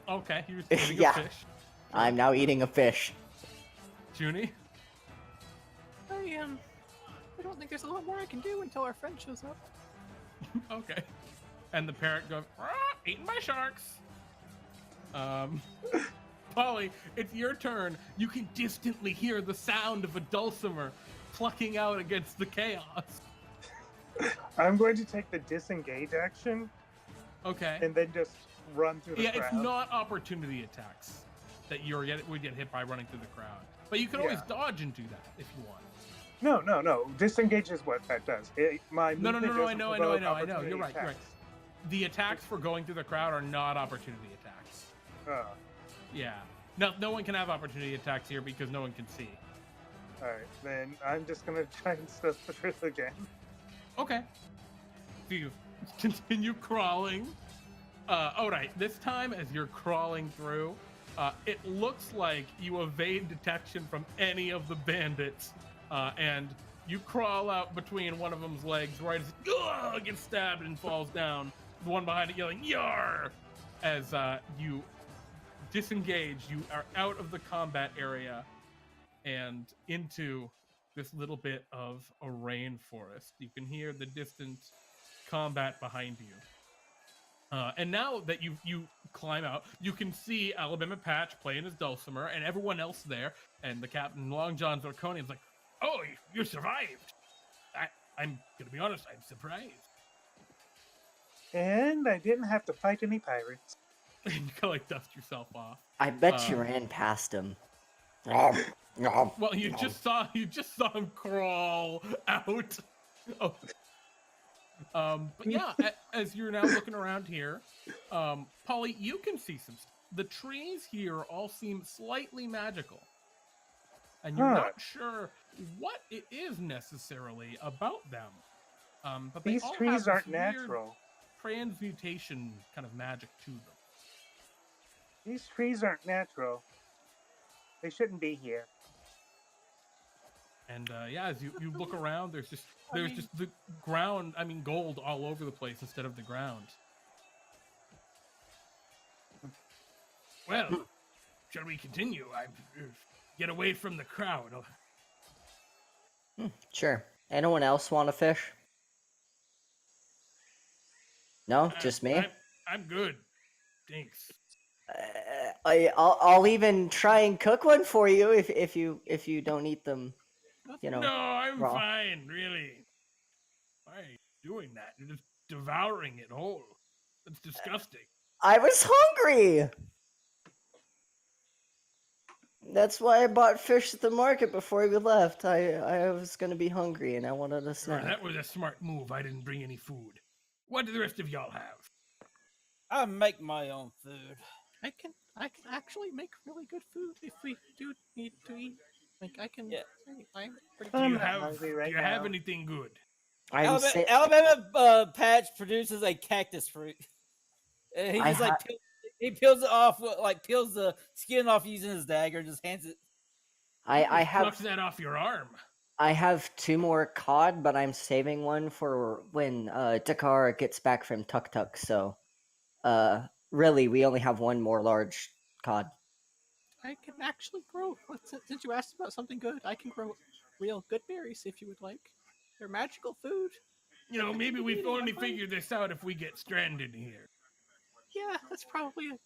Okay, he was eating a fish. I'm now eating a fish. Juni? I don't think there's a lot more I can do until our friend shows up. Okay. And the parrot goes, eaten by sharks. Polly, it's your turn. You can distantly hear the sound of a dulcimer plucking out against the chaos. I'm going to take the disengage action. Okay. And then just run through the crowd. Yeah, it's not opportunity attacks that would get hit by running through the crowd. But you can always dodge and do that if you want. No. Disengage is what that does. No. I know. You're right. The attacks for going through the crowd are not opportunity attacks. Oh. Yeah. No one can have opportunity attacks here because no one can see. Alright, then I'm just gonna try and stuff through again. Okay. So you continue crawling. Alright, this time as you're crawling through, it looks like you evade detection from any of the bandits. And you crawl out between one of them's legs right as it gets stabbed and falls down. The one behind it yelling, "Yar!" As you disengage, you are out of the combat area and into this little bit of a rainforest. You can hear the distant combat behind you. And now that you climb out, you can see Alabama Patch playing his dulcimer and everyone else there. And the captain, Long John Zirconium, is like, "Oh, you survived." I'm gonna be honest, I'm surprised. And I didn't have to fight any pirates. And you kind of like dust yourself off. I bet you ran past him. Well, you just saw him crawl out. Oh. But yeah, as you're now looking around here, Polly, you can see the trees here all seem slightly magical. And you're not sure what it is necessarily about them. But these trees aren't natural. transmutation kind of magic to them. These trees aren't natural. They shouldn't be here. And as you look around, there's just the ground. I mean, gold all over the place instead of the ground. Well, shall we continue? I get away from the crowd. Sure. Anyone else want to fish? No, just me. I'm good. Thanks. I'll even try and cook one for you if you don't eat them. No, I'm raw. fine. Really. Why are you doing that? You're just devouring it whole. That's disgusting. I was hungry. That's why I bought fish at the market before we left. I was gonna be hungry and I wanted a snack. That was a smart move. I didn't bring any food. What do the rest of y'all have? I make my own food. I can actually make really good food if we do need to eat. Like I can. Yeah. I'm pretty. I'm Do you not have hungry right have now. anything good? Alabama Patch produces a cactus fruit. And he just he peels it off, peels the skin off using his dagger, and just hands it. I have Plucks that off your arm. I have 2 more cod, but I'm saving one for when Dakar gets back from Tuk Tuk. So, really, we only have 1 more large cod. I can actually grow. Since you asked about something good, I can grow real good berries if you would like. They're magical food. Maybe we've only figured this out if we get stranded here. Yeah, that's probably a good.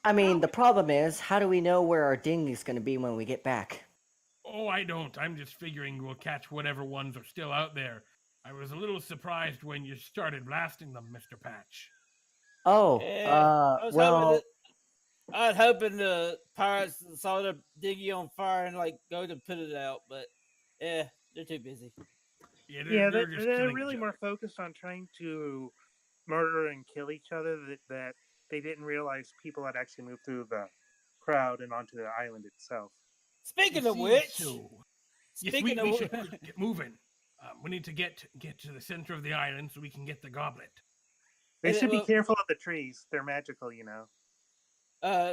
I mean, the problem is, how do we know where our dinghy's going to be when we get back? Oh, I don't. I'm just figuring we'll catch whatever ones are still out there. I was a little surprised when you started blasting them, Mr. Patch. Oh, well, I was hoping the pirates saw the dinghy on fire and go to put it out, but they're too busy. Yeah, they're just they're killing really each more other. focused on trying to murder and kill each other that they didn't realize people had actually moved through the crowd and onto the island itself. Speaking of which, yes, we should get moving. We need to get to the center of the island so we can get the goblet. They should be careful of the trees. They're magical,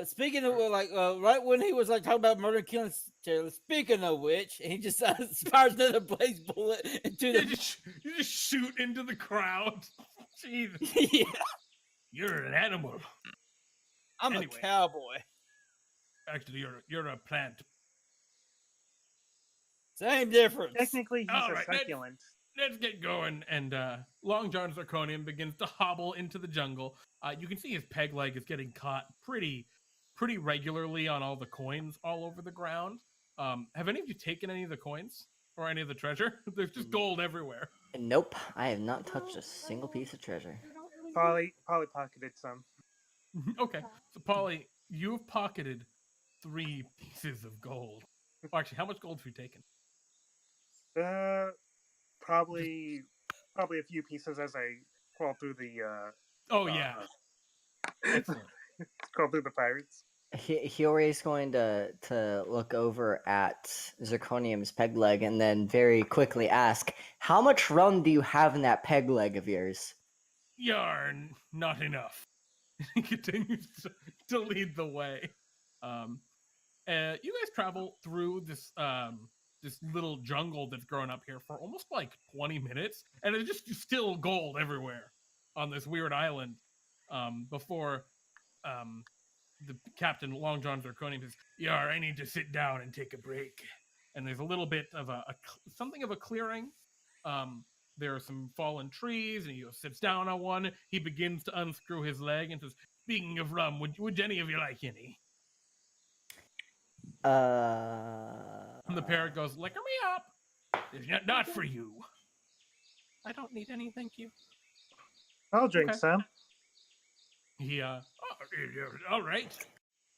Speaking of right when he was talking about murder and killing Taylor, speaking of which, he just fires another blaze bullet into the. You just shoot into the crowd. Jesus. Yeah. You're an animal. I'm a cowboy. Actually, you're a plant. Same difference. Technically, he's a succulent. Let's get going. And Long John Zirconium begins to hobble into the jungle. You can see his peg leg is getting caught pretty regularly on all the coins all over the ground. Have any of you taken any of the coins or any of the treasure? There's just gold everywhere. Nope, I have not touched a single piece of treasure. Polly pocketed some. Okay, so Polly, you've pocketed 3 pieces of gold. Well, actually, how much gold have you taken? Probably a few pieces as I crawl through the. Excellent. Crawl through the pirates. Hiori is going to look over at Zirconium's peg leg and then very quickly ask, "How much rum do you have in that peg leg of yours?" Yarn, not enough. He continues to lead the way. You guys travel through this little jungle that's grown up here for almost 20 minutes, and it's just still gold everywhere on this weird island. Before the captain, Long John Zirconium, says, "Yar, I need to sit down and take a break." And there's a little bit of something of a clearing. There are some fallen trees, and he sits down on one. He begins to unscrew his leg and says, "Speaking of rum, would any of you like any?" And the parrot goes, "Liquor me up. It's not for you." I don't need any, thank you. I'll drink some. He all right.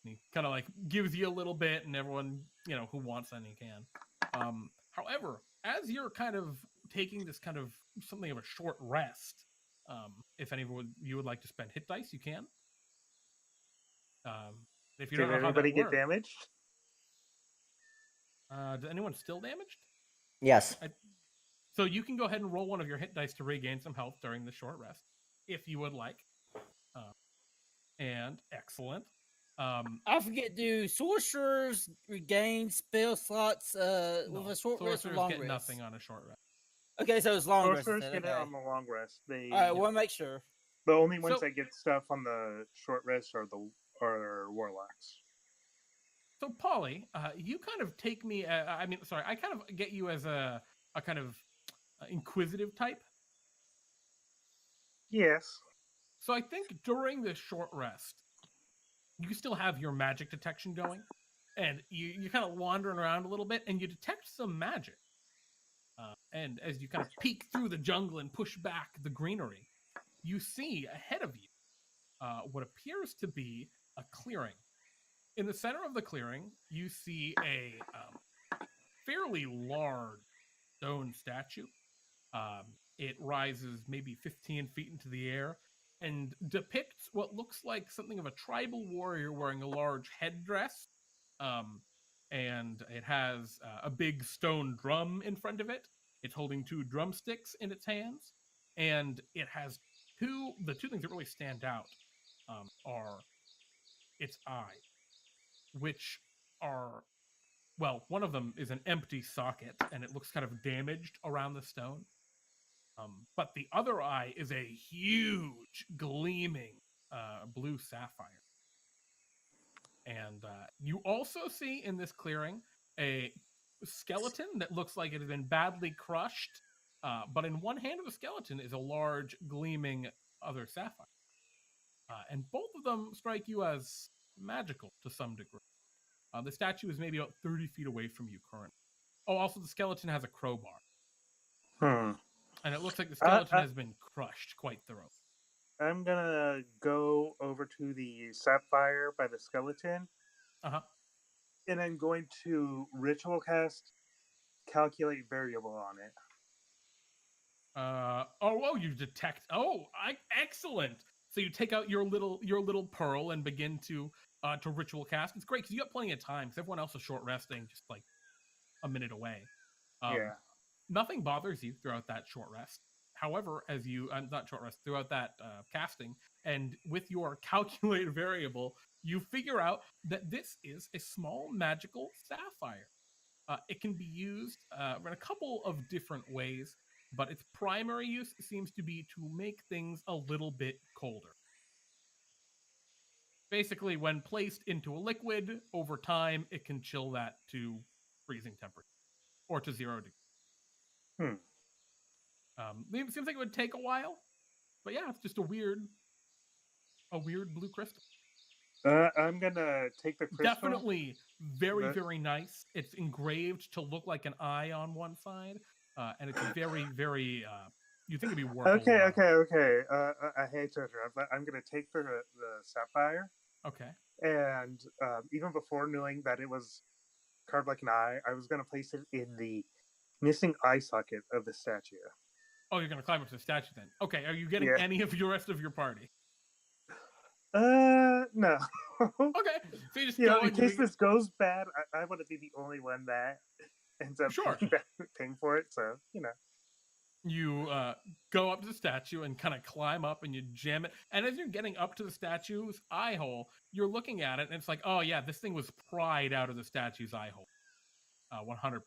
And he kind of gives you a little bit, and everyone who wants any can. However, as you're kind of taking this kind of something of a short rest, if any of you would like to spend hit dice, you can. If you don't know how that get works, damaged? Is anyone still damaged? Yes. So you can go ahead and roll one of your hit dice to regain some health during the short rest. if you would like. And excellent. I forget, do sorcerers regain spell slots with a short rest or sorcerers long get rest? nothing on a short rest. Okay, so it's long rest. Sorcerers Instead. get Okay. it on the long rest. They All right, want to make sure. the only ones So- that get stuff on the short rest are are warlocks. So, Polly, you kind of take me. I kind of get you as a kind of inquisitive type. Yes. So, I think during this short rest, you still have your magic detection going, and you're kind of wandering around a little bit, and you detect some magic. And as you kind of peek through the jungle and push back the greenery, you see ahead of you what appears to be a clearing. In the center of the clearing, you see a fairly large stone statue. It rises maybe 15 feet into the air and depicts what looks like something of a tribal warrior wearing a large headdress. And it has a big stone drum in front of it. It's holding 2 drumsticks in its hands. And it has the two things that really stand out are its eyes, which are, well, one of them is an empty socket and it looks kind of damaged around the stone. But the other eye is a huge, gleaming blue sapphire. And you also see in this clearing a skeleton that looks like it has been badly crushed. But in one hand of the skeleton is a large, gleaming other sapphire. And both of them strike you as magical to some degree. The statue is maybe about 30 feet away from you currently. Oh, also the skeleton has a crowbar. And it looks like the skeleton has been crushed quite thoroughly. I'm gonna go over to the sapphire by the skeleton. And I'm going to ritual cast calculate variable on it. You detect. Excellent. So you take out your little pearl and begin to ritual cast. It's great because you got plenty of time because everyone else is short resting, just like a minute away. Nothing bothers you throughout that short rest. However, as you not short rest throughout that casting, and with your calculate variable, you figure out that this is a small magical sapphire. It can be used in a couple of different ways, but its primary use seems to be to make things a little bit colder. Basically, when placed into a liquid, over time, it can chill that to freezing temperature or to 0 degrees. It seems like it would take a while, but yeah, it's just a weird blue crystal. I'm gonna take the crystal. Definitely very, very nice. It's engraved to look like an eye on one side, and it's very, very. You think it'd be worth? Okay. I hate to interrupt, but I'm gonna take the sapphire. Okay. And even before knowing that it was carved like an eye, I was gonna place it in the missing eye socket of the statue. Oh, you're gonna climb up to the statue then? Okay. Are you getting any of the rest of your party? No. Okay. So you just in case this goes bad, I want to be the only one that ends up paying for it. So you go up to the statue and kind of climb up and you jam it. And as you're getting up to the statue's eye hole, you're looking at it and it's like, oh yeah, this thing was pried out of the statue's eye hole. 100%.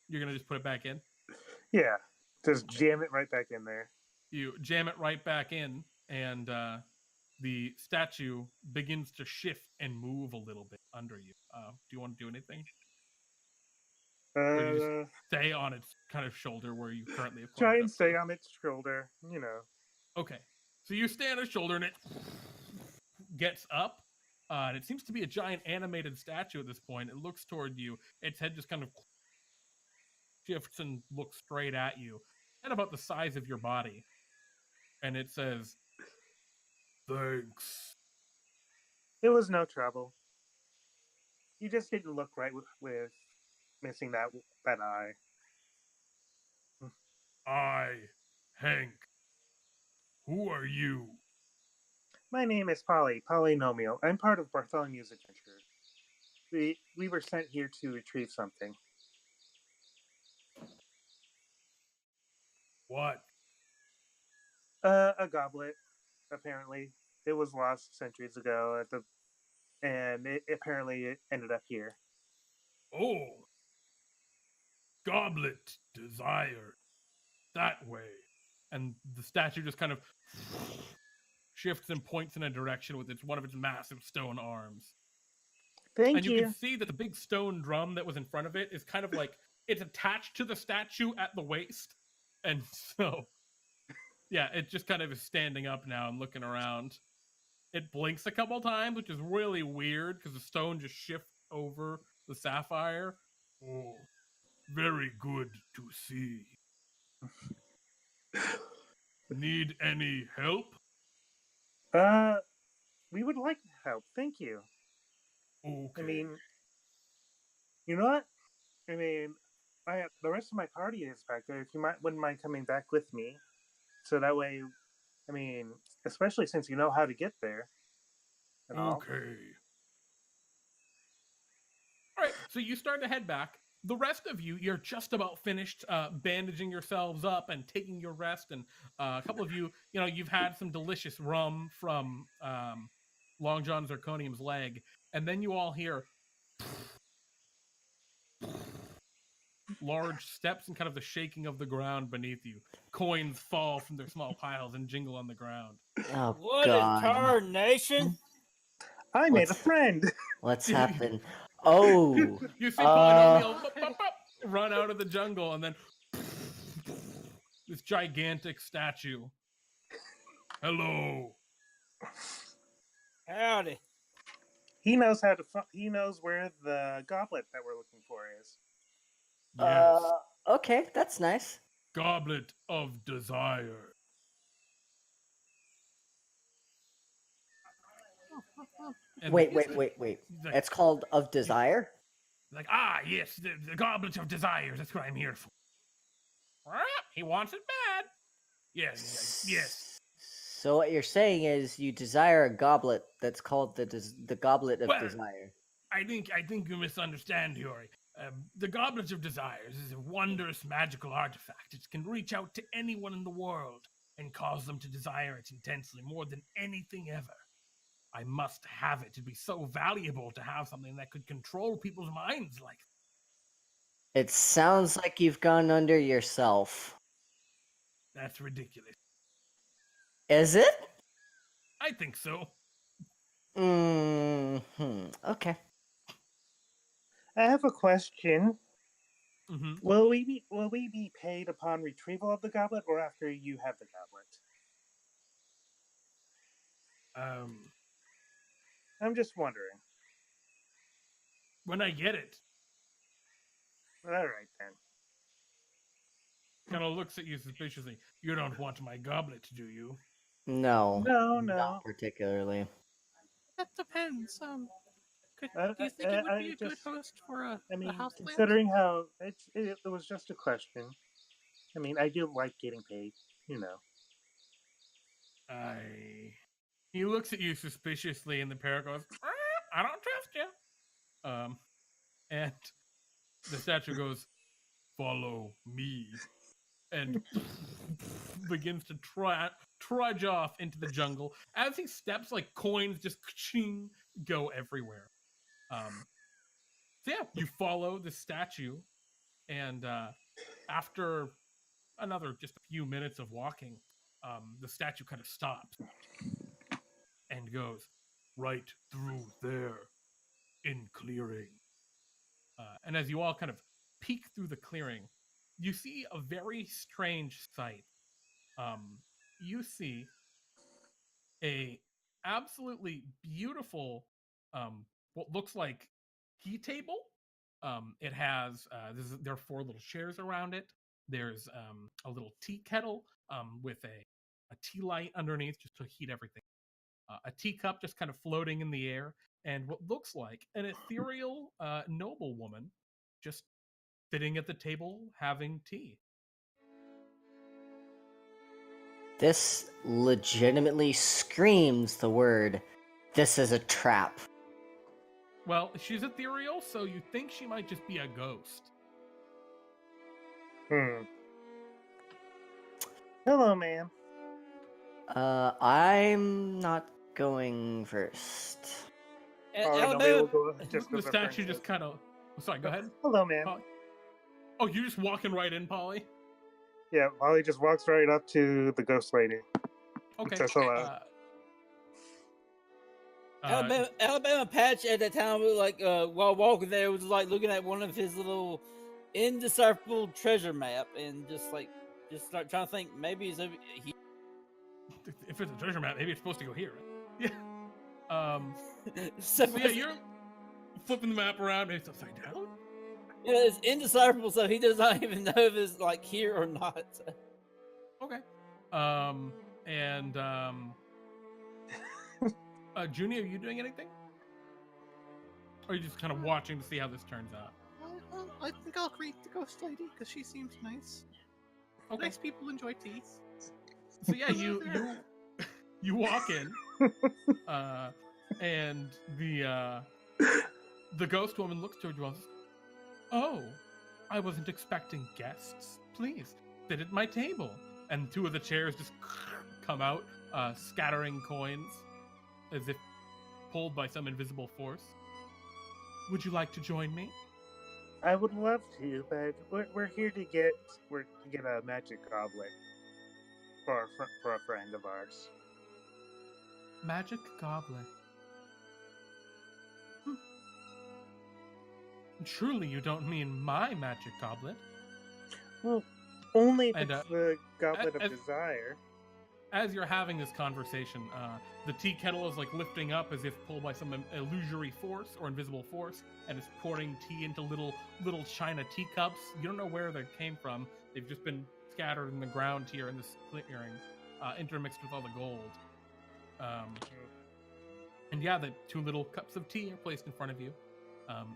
You're gonna just put it back in? Yeah, just jam it right back in there. You jam it right back in, and the statue begins to shift and move a little bit under you. Do you want to do anything? Or do you just stay on its kind of shoulder where you currently have try and stay on its shoulder, Okay. So you stay on its shoulder and it gets up. And it seems to be a giant animated statue at this point. It looks toward you. Its head just kind of shifts and looks straight at you. At about the size of your body. And it says, "Thanks." It was no trouble. You just didn't look right with missing that eye. Hank. Who are you? My name is Nomial. I'm part of Bartholomew's adventure. We were sent here to retrieve something. What? A goblet. apparently. It was lost centuries ago and it ended up here. Oh, goblet desire that way, and the statue just kind of shifts and points in a direction with one of its massive stone arms. Thank you you. can see that the big stone drum that was in front of it is kind of like it's attached to the statue at the waist, and so yeah, it just kind of is standing up now and looking around. It blinks a couple times, which is really weird because the stone just shifts over the sapphire. Oh, very good to see. Need any help? We would like help. Thank you. Okay. I mean, you know what? I mean, the rest of my party is back there. If you wouldn't mind coming back with me, so that way, I mean, especially since you know how to get there. And all. Okay. All right, so you start to head back. The rest of you're just about finished bandaging yourselves up and taking your rest. And a couple of you, you've had some delicious rum from Long John Zirconium's leg. And then you all hear large steps and kind of the shaking of the ground beneath you. Coins fall from their small piles and jingle on the ground. Oh, What God. in tarnation? I made a friend. What's happened? Oh. You see Polynomial run out of the jungle, and then this gigantic statue. Hello. Howdy. He knows how to. He knows where the goblet that we're looking for is. Yes. Okay, that's nice. Goblet of Desire. And Wait. like- It's called Of Desire? Like, yes, the Goblet of Desires. That's what I'm here for. He wants it bad. Yes. So what you're saying is you desire a goblet that's called the Goblet of Desire. I think you misunderstand, Hiori. The Goblet of Desires is a wondrous magical artifact. It can reach out to anyone in the world and cause them to desire it intensely more than anything ever. I must have it. It'd be so valuable to have something that could control people's minds like that. It sounds like you've gone under yourself. That's ridiculous. Is it? I think so. Okay. I have a question. Mm-hmm. Will we be paid upon retrieval of the goblet or after you have the goblet? I'm just wondering. When I get it. All right then. Kind of looks at you suspiciously. You don't want my goblet, do you? No. No. Not particularly. That depends. Do you I think it would be a good host for a house plant? considering how it was just a question. I mean, I do like getting paid, He looks at you suspiciously, and the parrot goes, I don't trust you. And the statue goes, follow me, and begins to trudge off into the jungle. As he steps, like coins just go everywhere. So yeah, you follow the statue, and after another just a few minutes of walking, the statue kind of stops and goes right through there in clearing. And as you all kind of peek through the clearing, you see a very strange sight. You see a absolutely beautiful, what looks like tea table. It has there are 4 little chairs around it. There's a little tea kettle with a tea light underneath just to heat everything. A teacup just kind of floating in the air, and what looks like an ethereal noblewoman just sitting at the table having tea. This legitimately screams the word, "This is a trap." Well, she's ethereal, so you think she might just be a ghost. Hello, ma'am. I'm not going first. Nobody will go The just as a statue friend just says. kind of. Sorry, go ahead. Hello, man. Polly. Oh, you're just walking right in, Polly? Yeah, Polly just walks right up to the ghost lady. Okay. Says hello. Alabama Patch at that time was like while walking there was like looking at one of his little indecipherable treasure map and just start trying to think maybe it's over here. If it's a treasure map, maybe it's supposed to go here. Right? Yeah. So yeah, you're flipping the map around and it's upside down. Yeah, it's indecipherable, so he does not even know if it's like here or not. Okay. Juni, are you doing anything? Or are you just kind of watching to see how this turns out? I think I'll greet the ghost lady because she seems nice. Okay. Nice people enjoy tea. So yeah, you walk in, and the ghost woman looks toward you and says, "Oh, I wasn't expecting guests. Please sit at my table." And two of the chairs just come out, scattering coins, as if pulled by some invisible force. Would you like to join me? I would love to, but we're here to get a magic goblet for a friend of ours. Magic goblet. Truly, you don't mean my magic goblet. Well, only if And, it's the goblet of desire. As you're having this conversation, the tea kettle is like lifting up as if pulled by some illusory force or invisible force, and it's pouring tea into little china teacups. You don't know where they came from. They've just been scattered in the ground here in this clearing, intermixed with all the gold. And yeah, the two little cups of tea are placed in front of you.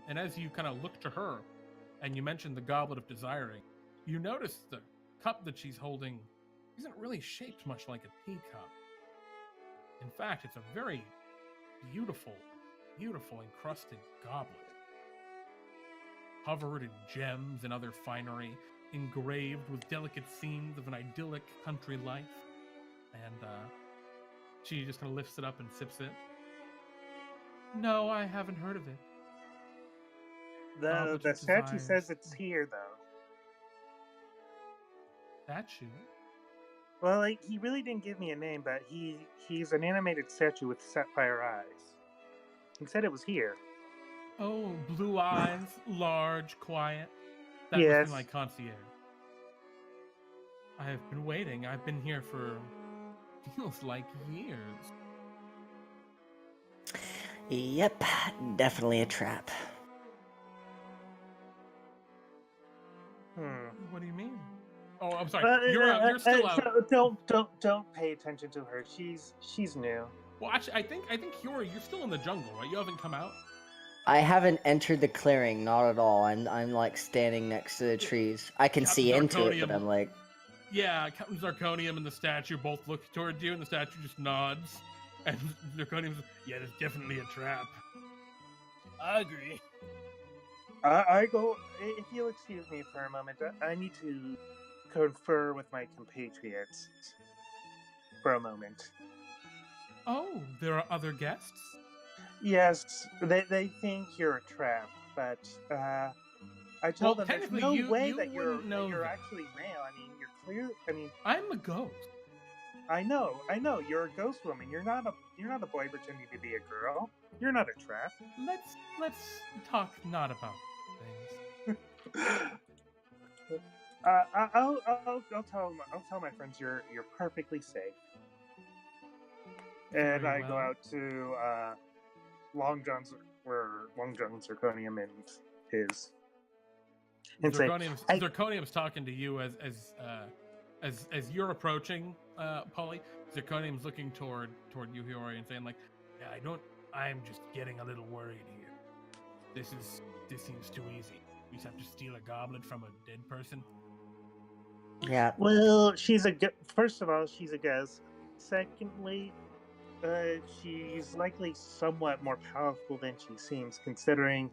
And as you kind of look to her, and you mentioned the goblet of desiring, you notice the cup that she's holding isn't really shaped much like a teacup. In fact, it's a very beautiful encrusted goblet, covered in gems and other finery, engraved with delicate scenes of an idyllic country life. And she just kind of lifts it up and sips it. No, I haven't heard of it. The statue says it's here, though. Statue? Well, he really didn't give me a name, but he's an animated statue with sapphire eyes. He said it was here. Oh, blue eyes, large, quiet. That Yes. must be my concierge. I have been waiting. I've been here for feels like years. Yep, definitely a trap. What do you mean? Oh, I'm sorry. You're still out. Don't pay attention to her. She's new. Well, actually, I think Hiori, you're still in the jungle, right? You haven't come out. I haven't entered the clearing, not at all. I'm like standing next to the trees. I can see into it, but I'm like. Yeah, Captain Zirconium and the statue both look towards you, and the statue just nods. And Zirconium says, "Yeah, it's definitely a trap." I agree. I go. If you'll excuse me for a moment, I need to confer with my compatriots for a moment. Oh, there are other guests? Yes, they think you're a trap, but I told them there's no way that you're actually male. I mean, you're clear. I mean, I'm a ghost. I know. You're a ghost woman. You're not a boy pretending to be a girl. You're not a trap. Let's talk not about things. I'll tell my friends you're perfectly safe. And Very I go out to Long John Zirconium and his. And Zirconium's talking to you as you're approaching, Polly. Zirconium's looking toward you, Hiori, and saying like, "Yeah, I'm just getting a little worried here. This seems too easy. We just have to steal a goblet from a dead person." Yeah. Well, first of all, she's a ghost. Secondly, she's likely somewhat more powerful than she seems, considering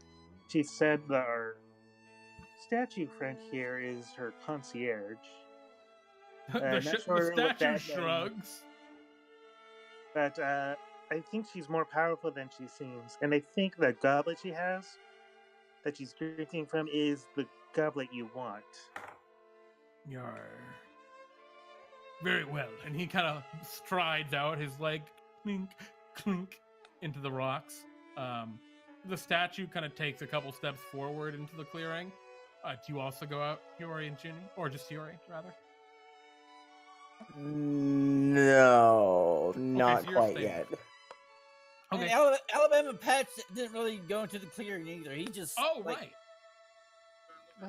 she said that our statue friend here is her concierge. The statue shrugs. But I think she's more powerful than she seems. And I think the goblet she has, that she's drinking from, is the goblet you want. Yar. Very well. And he kind of strides out, his leg clink, clink into the rocks. The statue kind of takes a couple steps forward into the clearing. Do you also go out, Hiori and Juni? Or just Hiori, rather? No, not so you're quite staying. yet. Okay. And Alabama Patch didn't really go into the clearing either. He just. Right.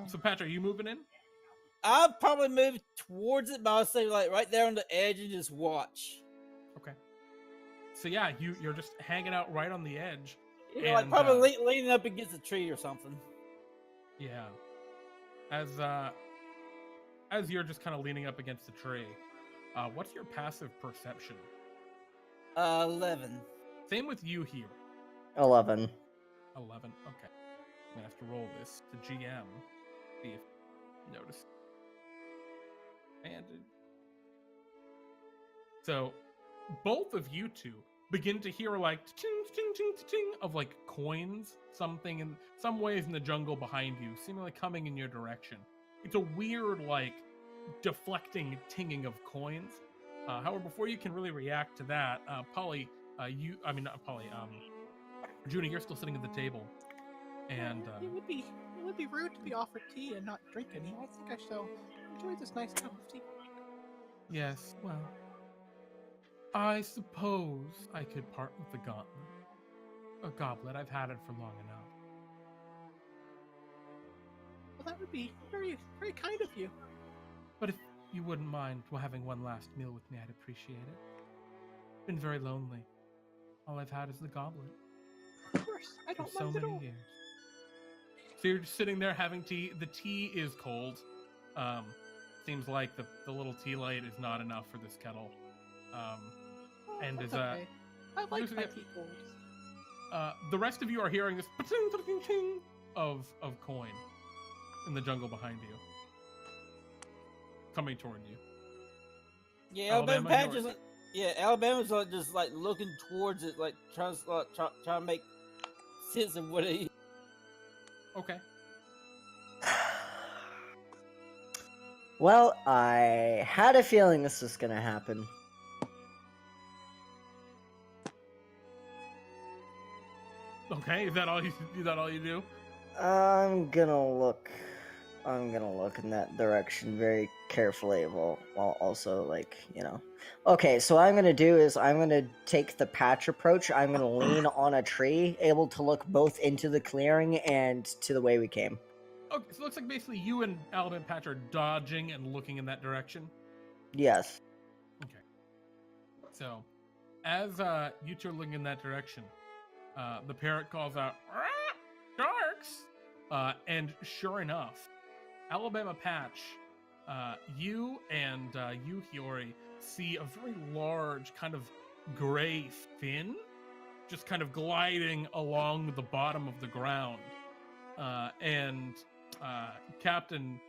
So, Patrick, are you moving in? I'll probably move towards it, but I'll stay like right there on the edge and just watch. Okay. So yeah, you're just hanging out right on the edge. You know, like probably leaning up against a tree or something. Yeah. As you're just kind of leaning up against the tree, what's your passive perception? 11. Same with you here. 11. 11. Okay. I'm gonna have to roll this to GM. See if you notice. And so both of you two begin to hear like ting ting ting ting of like coins, something in some ways in the jungle behind you, seemingly coming in your direction. It's a weird like deflecting tinging of coins. However, before you can really react to that, Juni, you're still sitting at the table, and it would be rude to be offered tea and not drink any. I think I shall enjoy this nice cup of tea. yes, well, I suppose I could part with the gauntlet. A goblet, I've had it for long enough. Well, that would be very, very kind of you. But if you wouldn't mind having one last meal with me, I'd appreciate it. Been very lonely. All I've had is the goblet. Of course, I don't For so mind at many all. years. So you're just sitting there having tea. The tea is cold. Seems like the little tea light is not enough for this kettle. And That's is okay. I like my looks- tea cold. the rest of you are hearing this pa-ting, pa-ting, ting of coin in the jungle behind you, coming toward you. Yeah, Alabama, Alabama Patch Hiori. is. Yeah, Alabama's like just like looking towards it, like trying to make sense of what he. Okay. Well, I had a feeling this was gonna happen. Okay. Is that all you do? I'm gonna look in that direction very carefully while also Okay, so what I'm gonna do is I'm gonna take the patch approach. I'm gonna lean on a tree, able to look both into the clearing and to the way we came. Okay. So it looks like basically you and Alabama Patch are dodging and looking in that direction. Yes. Okay. So, as you two are looking in that direction, the parrot calls out, "Ah, sharks!" And sure enough, Alabama Patch, you and you, Hiori, see a very large kind of gray fin just kind of gliding along the bottom of the ground. And Captain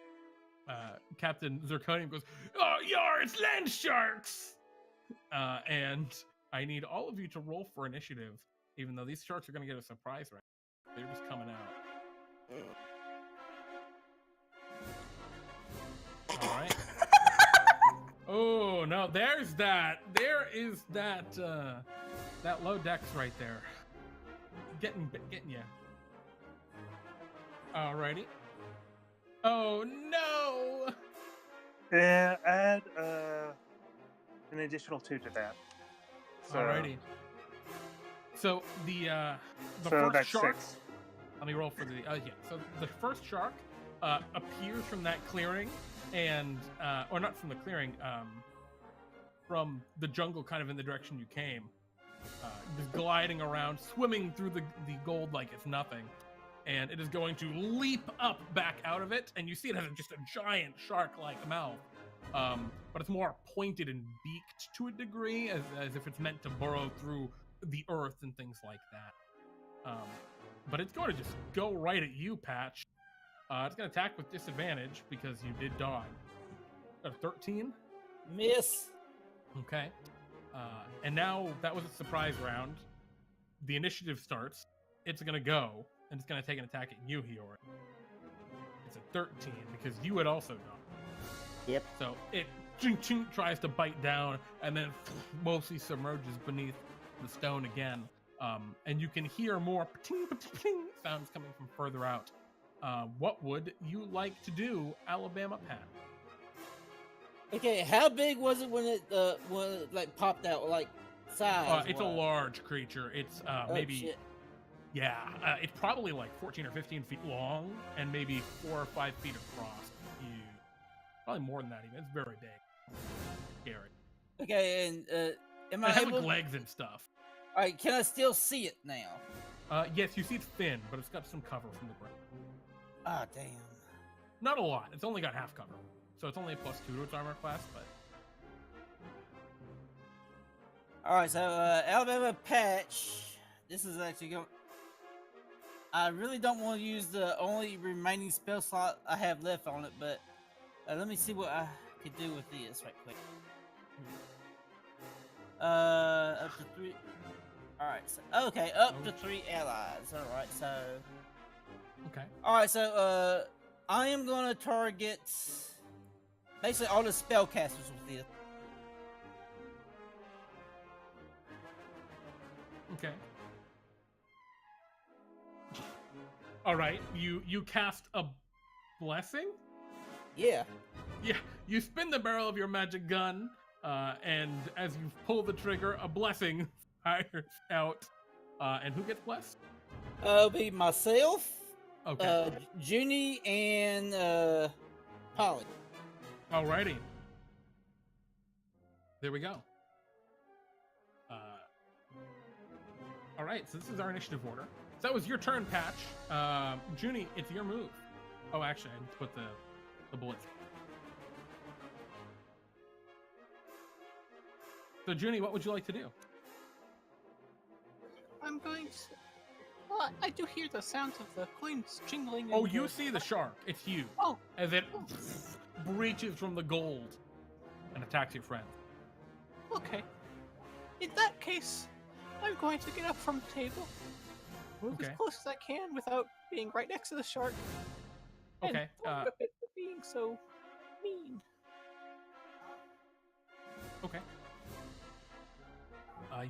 Zirconium goes, "Oh, yar, it's land sharks!" And I need all of you to roll for initiative, even though these sharks are going to get a surprise right now. They're just coming out. All right. Oh, no, there is that low dex right there. Getting you. Alrighty. Oh no! Yeah, add an additional 2 to that. So, Alrighty. So the so first that's shark. 6. Let me roll for the So the first shark appears from that clearing, and or not from the clearing, from the jungle, kind of in the direction you came, just gliding around, swimming through the gold like it's nothing, and it is going to leap up back out of it, and you see it has just a giant shark-like mouth, but it's more pointed and beaked to a degree, as if it's meant to burrow through the earth and things like that. But it's going to just go right at you, Patch. It's going to attack with disadvantage because you did dodge. A 13? Miss. Okay. And now that was a surprise round. The initiative starts. It's going to go, and it's going to take an attack at you, Hiori. It's a 13 because you had also gone. Yep. So it tries to bite down and then mostly submerges beneath the stone again. And you can hear more sounds coming from further out. What would you like to do, Alabama Pat? Okay, how big was it when it like popped out? Like size? It's a large creature. It's maybe shit. yeah. It's probably like 14 or 15 feet long and maybe 4 or 5 feet across. Probably more than that even. It's very big. Scary. Okay, and am It I has able? like legs and stuff. All right, can I still see it now? Yes, you see it's thin, but it's got some cover from the ground. Ah, damn. Not a lot. It's only got half cover. So it's only a +2 to its armor class, but... Alright, so Alabama Patch. This is actually going... I really don't want to use the only remaining spell slot I have left on it, but let me see what I could do with this right quick. Up to 3... Alright, so... Okay, up to 3 allies. Alright, so... Okay. Alright, so, I am gonna target... basically all the spellcasters with this. Okay. Alright, you cast a blessing? Yeah. Yeah, you spin the barrel of your magic gun, and as you pull the trigger, a blessing fires out. And who gets blessed? It'll be myself, Okay. Juni, and Paladin. Alrighty. There we go. Alright, so this is our initiative order. So that was your turn, Patch. Juni, it's your move. Oh, actually, I need to put the bullets. So, Juni, what would you like to do? I'm going to... Well, I do hear the sounds of the coins jingling. Oh, and you the- see the shark. It's huge. Oh. As it breaches from the gold and attacks your friend. Okay. In that case, I'm going to get up from the table, move as Okay. close as I can without being right next to the shark. Okay. And throw it for being so mean. Okay.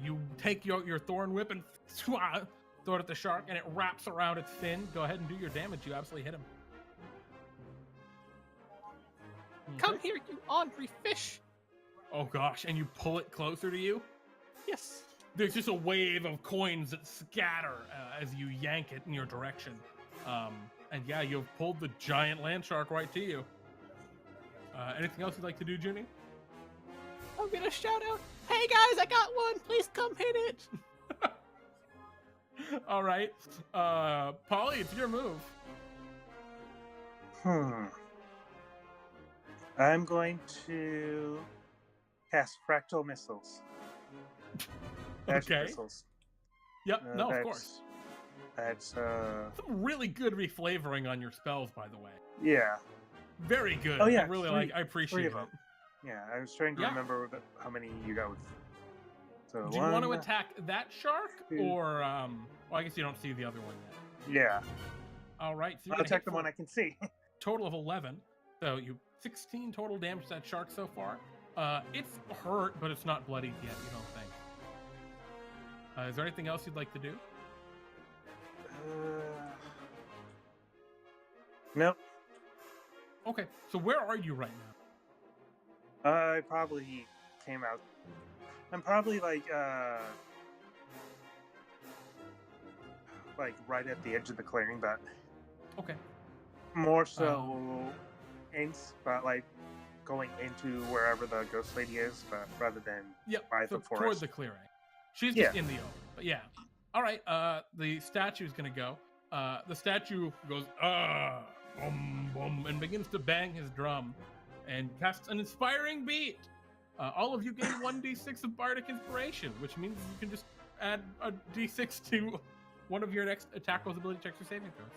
You take your thorn whip and throw it at the shark, and it wraps around its fin. Go ahead and do your damage. You absolutely hit him. Come here, you ornery fish! Oh gosh, and you pull it closer to you? Yes. There's just a wave of coins that scatter as you yank it in your direction. And yeah, you've pulled the giant land shark right to you. Anything else you'd like to do, Juni? I'm gonna shout out, "Hey guys, I got one! Please come hit it!" All right. Polly, it's your move. I'm going to cast fractal missiles. Magic Okay. missiles. Yep, no, of course. That's Some really good reflavoring on your spells, by the way. yeah. Very good. Oh, yeah, I really three- I appreciate of it. them. Yeah, I was trying to Yeah. remember how many you got with. So Do you want to one- attack that shark, two. or well, I guess you don't see the other one yet. Yeah, All right, so you're I'll gonna attack hit the for one I can see. total of 11. So you 16 total damage to that shark so far. It's hurt, but it's not bloodied yet. You don't think? Is there anything else you'd like to do? Nope. Okay, so where are you right now? I probably came out. I'm probably like right at the edge of the clearing, but Okay. more so but like going into wherever the ghost lady is, but rather than Yep. by So the toward forest. the clearing. She's just in the open. But yeah. All right. The statue's gonna go. The statue goes and begins to bang his drum, and casts an inspiring beat. All of you gain 1d6 of bardic inspiration, which means you can just add a d6 to one of your next attack rolls, ability checks, or saving throws.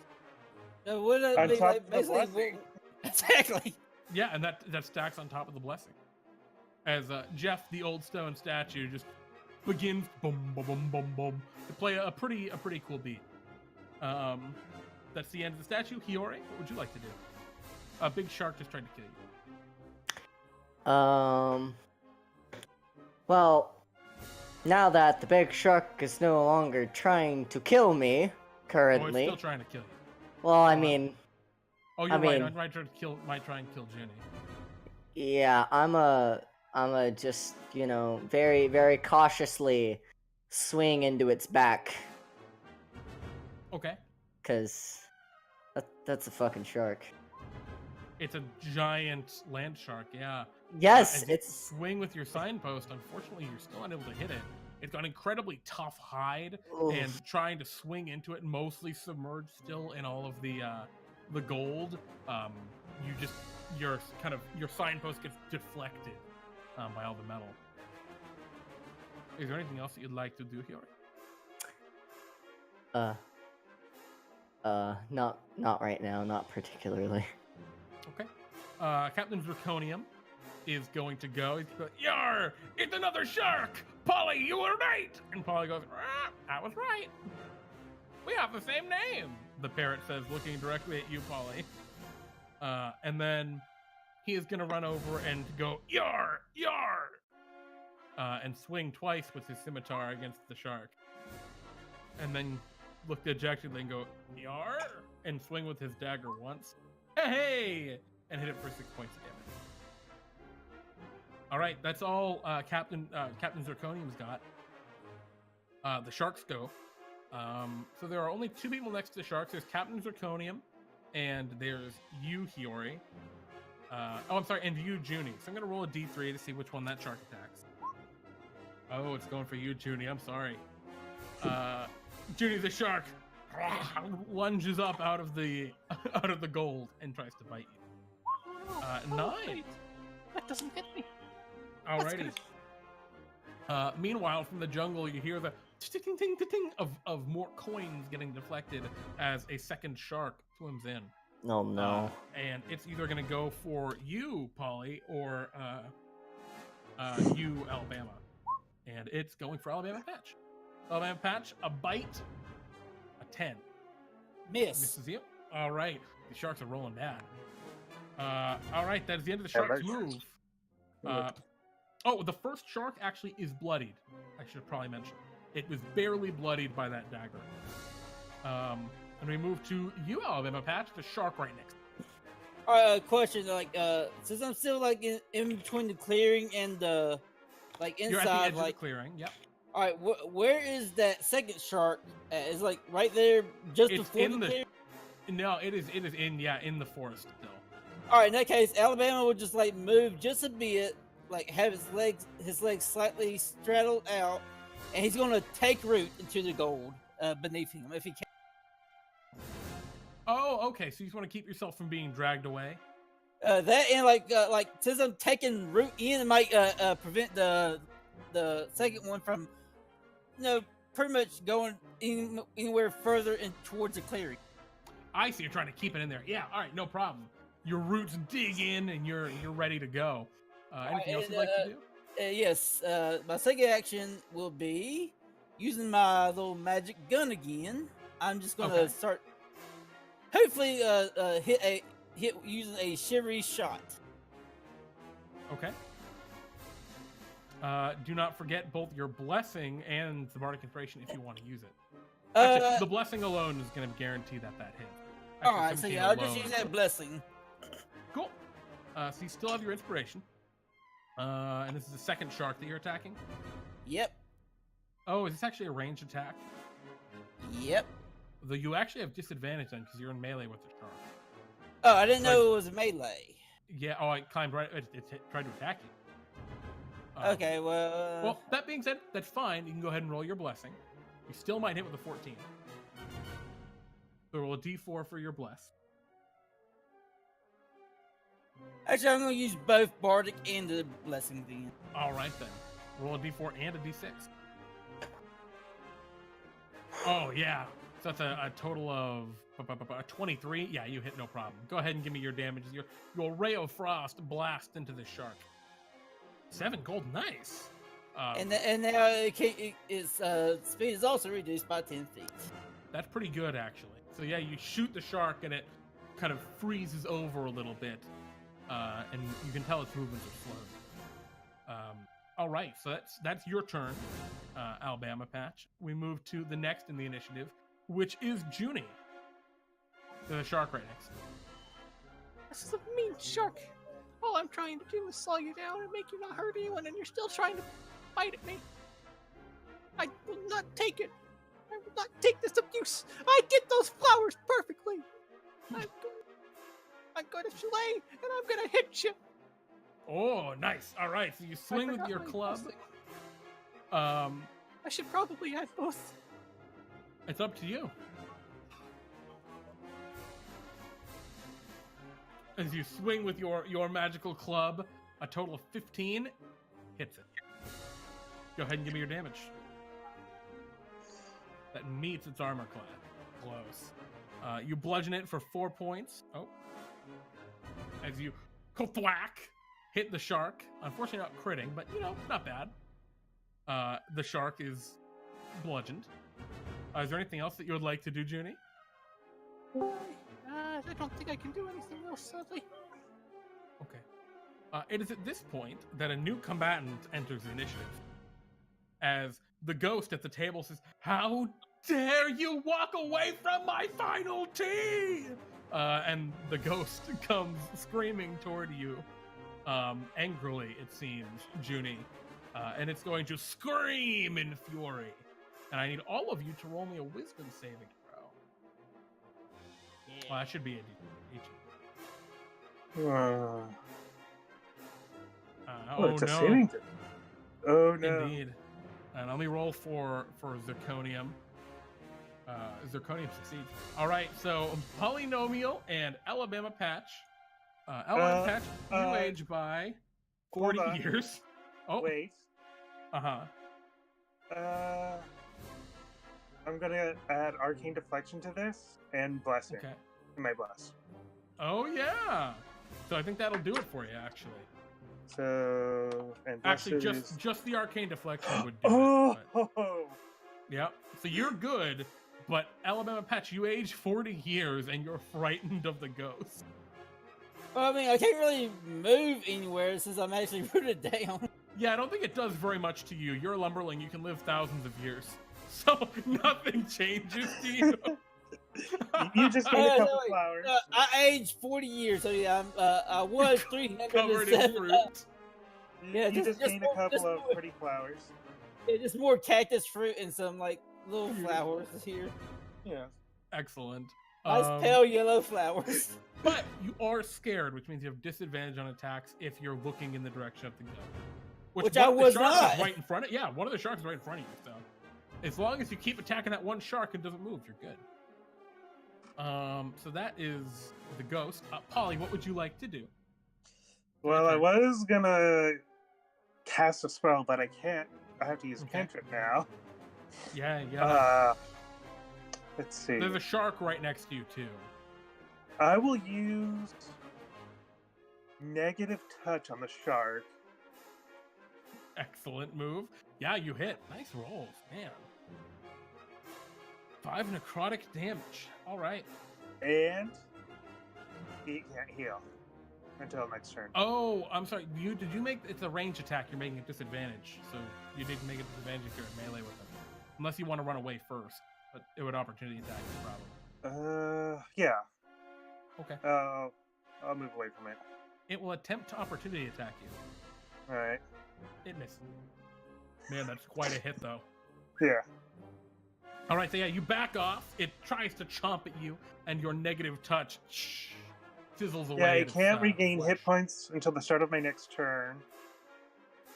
So would it On be top like of the basically blessing. exactly? Yeah, and that stacks on top of the blessing. as Jeff, the old stone statue, just begins boom, boom, boom, boom, boom, to play a pretty cool beat. That's the end of the statue. Hiori, what would you like to do? A big shark just tried to kill you. Well, now that the big shark is no longer trying to kill me, currently. Oh, it's still trying to kill you. Well, I mean. Oh, you're right. I might try and kill Juni. Yeah, I'm a just, very, very cautiously swing into its back. Okay. Because that's a fucking shark. It's a giant land shark, yeah. Yes, it's... Swing with your signpost. Unfortunately, you're still unable to hit it. It's got an incredibly tough hide, and trying to swing into it, mostly submerged still in all of the gold. Your signpost gets deflected by all the metal. Is there anything else that you'd like to do, Hiori? Not right now, not particularly. Okay. Captain Zirconium is going to go. He's going, "Yar! It's another shark! Polly, you were right!" And Polly goes, "I was right. We have the same name," the parrot says, looking directly at you, Polly. And then he is going to run over and go, "Yar! Yar!" And swing twice with his scimitar against the shark. And then look dejectedly and go, "Yar!" And swing with his dagger once. Hey! And hit it for 6 points of damage. All right, that's all Captain Zirconium's got. The sharks go. So there are only 2 people next to the sharks. There's Captain Zirconium, and there's you, Hiori. And you, Juni. So I'm going to roll a d3 to see which one that shark attacks. Oh, it's going for you, Juni. I'm sorry. Juni the shark lunges up out of the gold and tries to bite you. 9. That doesn't hit me. Alrighty. Meanwhile, from the jungle, you hear the ting of more coins getting deflected as a second shark swims in. Oh no. And it's either going to go for you, Polly, or you, Alabama. And it's going for Alabama Patch. Alabama Patch, a bite, a 10. Misses you. All right. The sharks are rolling bad. All right, that's the end of the shark's move. The first shark actually is bloodied. I should have probably mentioned. It was barely bloodied by that dagger. And we move to you, Alabama Patch, the shark right next. All right, question, since I'm still, in between the clearing and the, inside, you're at the edge of the clearing, yep. All right, where is that second shark at? Is right there, just before the clearing? No, it is in the forest still. All right, in that case, Alabama would just move just a bit, have his legs slightly straddled out, and he's going to take root into the gold beneath him if he can. Oh, okay. So you just want to keep yourself from being dragged away. That and since I'm taking root in, it might prevent the second one from, pretty much going anywhere further towards the clearing. I see. You're trying to keep it in there. Yeah. All right. No problem. Your roots dig in, and you're ready to go. Anything else you'd like to do? Yes. My second action will be using my little magic gun again. I'm just going to start. Hopefully, hit using a shivery shot. Okay. Do not forget both your blessing and the bardic inspiration if you want to use it. Actually, the blessing alone is going to guarantee that hit. All right, so I'll just use that blessing. Cool. So you still have your inspiration. And this is the second shark that you're attacking? Yep. Oh, is this actually a ranged attack? Yep. Though you actually have disadvantage then because you're in melee with the shark. Oh, I didn't know it was a melee. Yeah, it climbed right. It tried to attack you. Okay, well... Well, that being said, that's fine. You can go ahead and roll your blessing. You still might hit with a 14. So roll a d4 for your bless. Actually, I'm going to use both bardic and the blessing then. All right, then. Roll a d4 and a d6. Oh, yeah. So that's a total of 23. Yeah, you hit no problem. Go ahead and give me your damages. Your ray of frost blast into the shark. 7 gold, nice. And now its speed is also reduced by 10 feet. That's pretty good, actually. So yeah, you shoot the shark and it kind of freezes over a little bit, and you can tell its movements are slow. All right, so that's your turn, Alabama Patch. We move to the next in the initiative, which is Juni. There's a shark right next to you. This is a mean shark. All I'm trying to do is slow you down and make you not hurt anyone, and you're still trying to bite at me. I will not take it. I will not take this abuse. I get those flowers perfectly. I'm going to slay, and I'm going to hit you. Oh, nice. All right, so you swing with your club. I should probably add both. It's up to you. As you swing with your magical club, a total of 15 hits it. Go ahead and give me your damage. That meets its armor class. Close. You bludgeon it for 4 points. Oh. As you thwack, hit the shark. Unfortunately not critting, but not bad. The shark is bludgeoned. Is there anything else that you would like to do, Juni? I don't think I can do anything else, sadly. Okay. It is at this point that a new combatant enters the initiative. As the ghost at the table says, "How dare you walk away from my final tea!" And the ghost comes screaming toward you, angrily, it seems, Juni. And it's going to scream in fury. And I need all of you to roll me a wisdom saving throw. Well, that should be a D8. It's a saving throw. Oh no. Indeed. And let me roll for Zirconium. Zirconium succeeds. All right, so Polynomial and Alabama Patch. Alabama Patch, you age by 40 years. Oh, wait. I'm gonna add Arcane Deflection to this and Blessing. Okay. My bless. Oh yeah. So I think that'll do it for you, actually. So and actually, just the Arcane Deflection would do it. But... Yep. So you're good, but Alabama Patch, you age 40 years and you're frightened of the ghost. Well, I mean, I can't really move anywhere since I'm actually rooted down. Yeah, I don't think it does very much to you. You're a Lumberling. You can live thousands of years. So nothing changes to you. You just gained a couple flowers. I aged 40 years, so yeah, I was 300 covered in fruit. Yeah, you just gained a couple of pretty flowers. Yeah, just more cactus fruit and some little flowers here. Yeah. Excellent. Nice pale yellow flowers. But you are scared, which means you have disadvantage on attacks if you're looking in the direction of the ghost. Which I was not. Right in front of, yeah, one of the sharks is right in front of you. So, as long as you keep attacking that one shark and doesn't move, you're good. So that is the ghost. Polly, what would you like to do? Well, I was gonna cast a spell, but I can't. I have to use a cantrip now. Yeah. Let's see. There's a shark right next to you too. I will use negative touch on the shark. Excellent move. Yeah, you hit. Nice rolls, man. 5 necrotic damage. All right. And he can't heal until next turn. Oh, I'm sorry. Did you make it's a range attack? You're making a disadvantage, so you didn't make a disadvantage if you're in melee with him, unless you want to run away first. But it would opportunity attack you probably. Yeah. Okay. I'll move away from it. It will attempt to opportunity attack you. All right. It misses. Man, that's quite a hit, though. Yeah. All right, so yeah, you back off. It tries to chomp at you, and your negative touch sizzles away. Yeah, I can't regain hit points until the start of my next turn.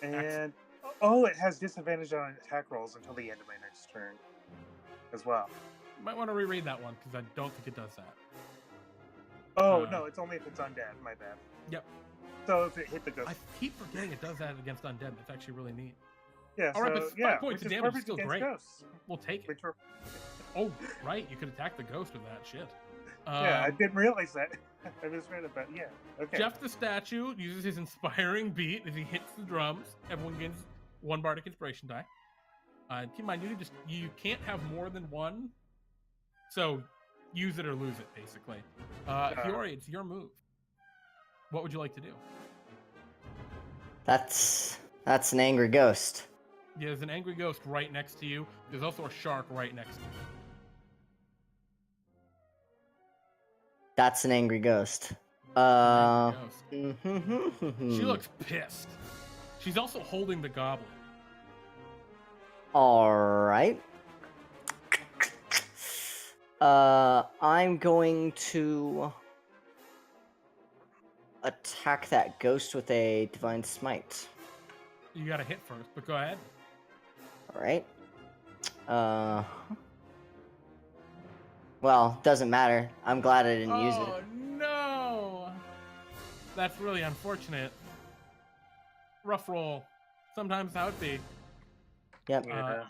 And it has disadvantage on attack rolls until the end of my next turn as well. You might want to reread that one because I don't think it does that. Oh, no, it's only if it's undead. My bad. Yep. So if it hit the ghost. I keep forgetting it does that against undead. That's actually really neat. Yeah, all right, but 5 points of damage is still great. Ghosts. We'll take it. Oh, right. You could attack the ghost with that shit. Yeah, I didn't realize that. I misread it, but yeah. Okay. Jeff the statue uses his inspiring beat as he hits the drums. Everyone gains 1 bardic inspiration die. Keep in mind, you can't have more than 1, so use it or lose it, basically. Hiori, it's your move. What would you like to do? That's an angry ghost. Yeah, there's an angry ghost right next to you. There's also a shark right next to you. That's an angry ghost. An angry ghost. She looks pissed. She's also holding the goblin. All right. I'm going to attack that ghost with a divine smite. You got to hit first, but go ahead. All right. Well, doesn't matter. I'm glad I didn't use it. Oh no! That's really unfortunate. Rough roll. Sometimes how it be. Yep. Yeah.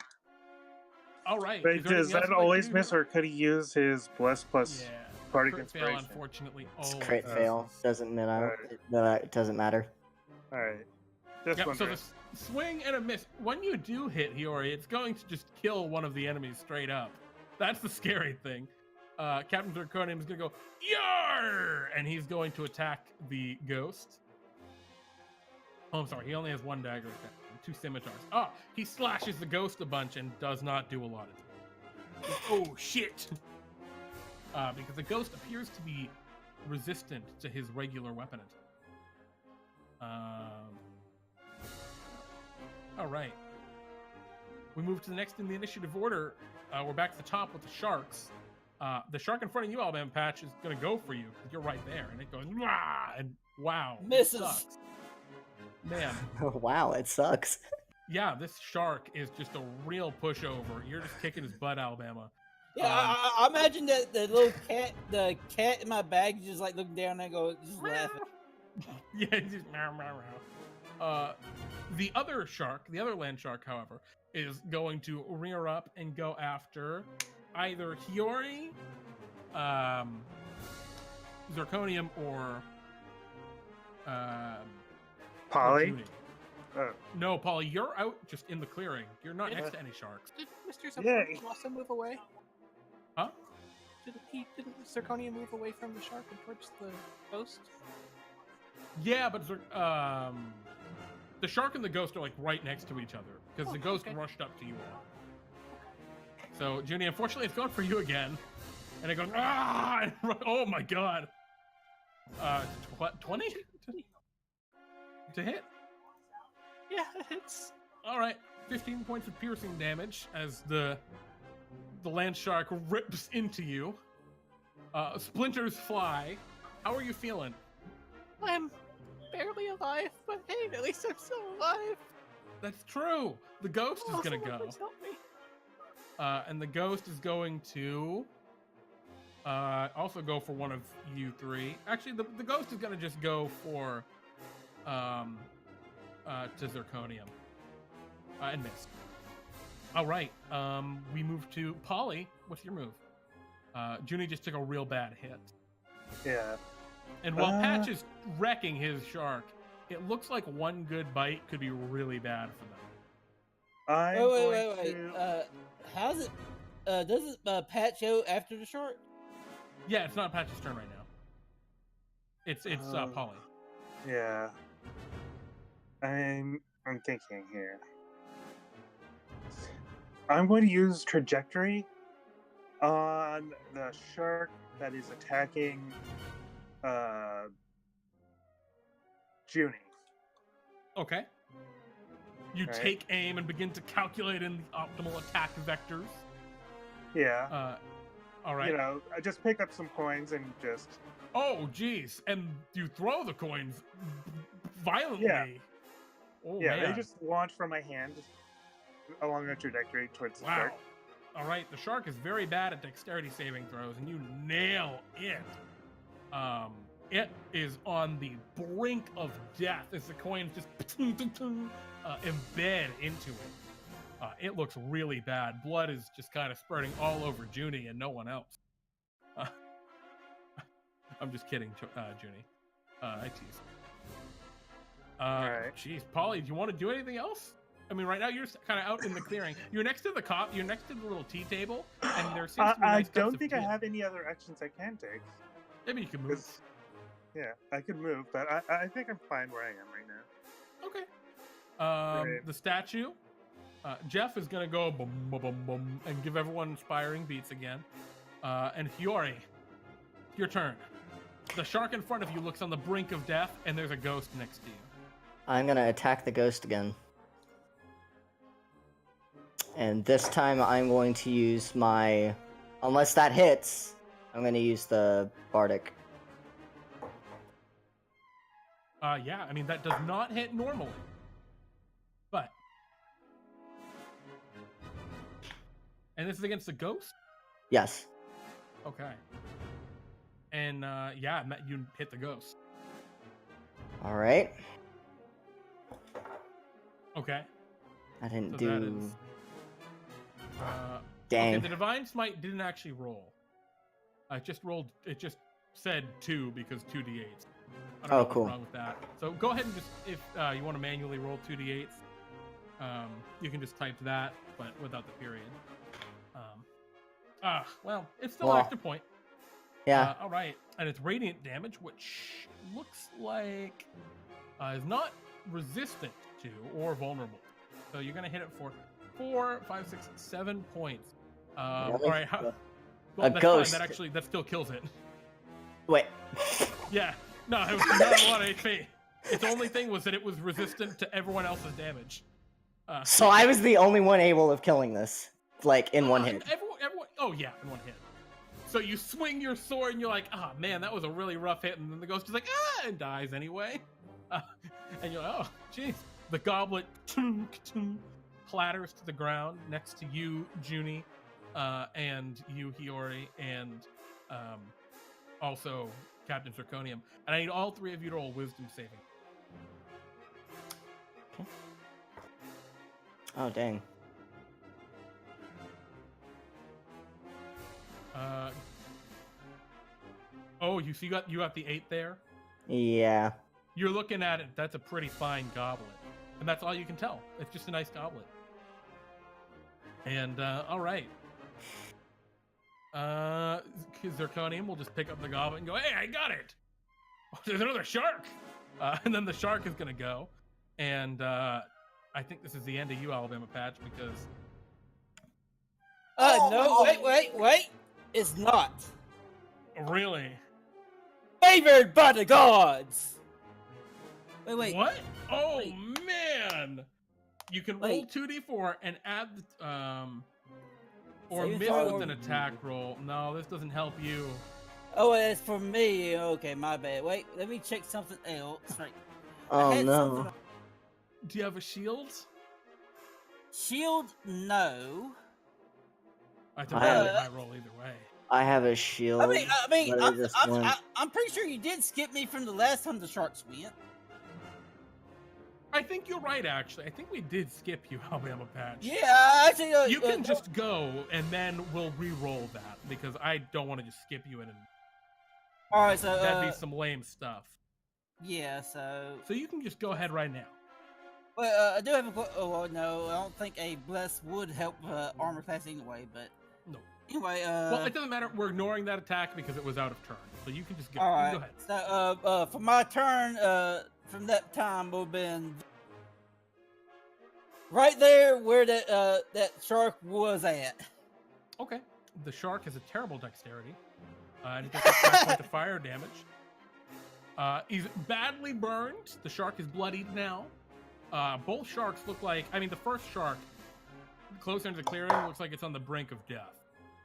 All right. But does that always miss, or could he use his bless plus bardic crit fail, inspiration? unfortunately. It's crit fail. Doesn't matter. It doesn't matter. All right. Just so wondering. the swing and a miss. When you do hit Hiori, it's going to just kill one of the enemies straight up. That's the scary thing. Captain Zirconium is going to go, Yar! And he's going to attack the ghost. Oh, I'm sorry. He only has 1 dagger attack. 2 scimitars. Oh, he slashes the ghost a bunch and does not do a lot of damage. Oh, shit! Because the ghost appears to be resistant to his regular weapon attack. All right. We move to the next in the initiative order. We're back to the top with the sharks. The shark in front of you, Alabama Patch, is going to go for you. You're right there. And it goes, Wah! And wow. Misses. Sucks. Man. Wow, it sucks. Yeah, this shark is just a real pushover. You're just kicking his butt, Alabama. Yeah, I imagine that the little cat, the cat in my bag, is just like looking down and go, just laughing. Yeah, just meow, meow, meow. The other shark, the other land shark, however, is going to rear up and go after either Hiori, Zirconium, or Polly? No, Polly, you're out just in the clearing. You're not next to any sharks. Did Mr. Zirconium also move away? Huh? Didn't Zirconium move away from the shark and towards the ghost? Yeah, but the shark and the ghost are like right next to each other because the ghost rushed up to you all. So, Juni, unfortunately, it's going for you again, and it goes and oh my god. 20 to hit. Yeah, it hits. All right, 15 points of piercing damage as the land shark rips into you. Splinters fly. How are you feeling? I'm barely alive, but hey, at least I'm still alive. That's true. The ghost is gonna go. Help me. And the ghost is going to also go for one of you 3. Actually, the ghost is gonna just go for to Zirconium and miss. All right, we move to Polly. What's your move? Juni just took a real bad hit. Yeah. And while Patch is wrecking his shark, it looks like one good bite could be really bad for them. Wait. How's it? Does it Patch go after the shark? Yeah, it's not Patch's turn right now. It's Polly. Yeah. I'm thinking here. I'm going to use trajectory on the shark that is attacking Juni. Okay. You take aim and begin to calculate in the optimal attack vectors. Yeah. All right. You know, I just pick up some coins and just... Oh, geez. And you throw the coins violently. Yeah. Oh, yeah, man. they just launch from my hand along the trajectory towards the shark. All right, the shark is very bad at dexterity saving throws, and you nail it. It is on the brink of death as the coins just embed into it. It looks really bad. Blood is just kind of spurting all over Juni and no one else. I'm just kidding, Juni. I tease. Alright. Jeez, Polly, do you want to do anything else? I mean, right now you're kind of out in the clearing. You're next to the You're next to the little tea table, and there seems to be I nice cups don't of think tea. I have any other actions I can take. Maybe you can move. Yeah, I could move, but I think I'm fine where I am right now. Okay. Right. The statue. Jeff is gonna go boom, boom, boom, boom, and give everyone inspiring beats again. And Hiori, your turn. The shark in front of you looks on the brink of death, and there's a ghost next to you. I'm gonna attack the ghost again. And this time I'm going to use my... Unless that hits, I'm gonna use the Bardic. Yeah, I mean, that does not hit normally. But... And this is against the ghost? Yes. Okay. And, yeah, you hit the ghost. Alright. Okay. I didn't So do... that is... Dang. Okay, the Divine Smite didn't actually roll. It just rolled... It just said 2 because 2d8s. I don't know cool. what's wrong with that. So go ahead and just... If you want to manually roll 2d8s, you can just type that, but without the period. Well, it's still an extra point. Yeah. All right, and it's radiant damage, which looks like is not resistant to or vulnerable. So you're gonna hit it for 4, 5, 6, 7 points. All right, well, that's ghost. fine. That still kills it. Wait. Yeah, no, it was not a lot of HP. Its only thing was that it was resistant to everyone else's damage. So I was the only one able of killing this, like, in one hit. Everyone, oh yeah, in one hit. So you swing your sword and you're like, ah, man, that was a really rough hit. And then the ghost is like, and dies anyway. And you're like, oh, jeez. The goblet clatters to the ground next to you, Juni, and you, Hiori, and also Captain Zirconium. And I need all three of you to roll wisdom saving. Okay. Oh, dang. You got the 8 there? Yeah. You're looking at it, that's a pretty fine goblet. And that's all you can tell. It's just a nice goblet. And, alright. Zirconium will just pick up the goblet and go, hey, I got it! Oh, there's another shark! And then the shark is gonna go. And, I think this is the end of you, Alabama Patch, because... No, wait! It's not. Really? Favored by the gods! Wait. What? Oh, Wait. man! You can roll Wait. 2d4 and add the, or Save miss throw. with an attack roll. No, this doesn't help you. Oh, it's for me. Okay, my bad. Wait, let me check something else. Right. I Oh, had no. something- Do you have a shield? Shield, no. I don't I know have- if I roll either way. I have a shield. I mean, but I just went- I'm pretty sure you did skip me from the last time the sharks went. I think you're right, actually. I think we did skip you, Alabama Patch. Yeah, actually, You can just go, and then we'll re-roll that, because I don't want to just skip you in and All right, so that'd be some lame stuff. yeah, so So you can just go ahead right now. well, I do have a. Oh well, no, I don't think a bless would help armor class anyway. But No. anyway, Well, it doesn't matter. We're ignoring that attack because it was out of turn. So you can just go. all You right. Go ahead. So for my turn, from that time will been right there where that shark was at. Okay. The shark has a terrible dexterity. And it gets a 5 point of fire damage. He's badly burned. The shark is bloodied now. Both sharks look like... I mean, the first shark, closer into the clearing, looks like it's on the brink of death.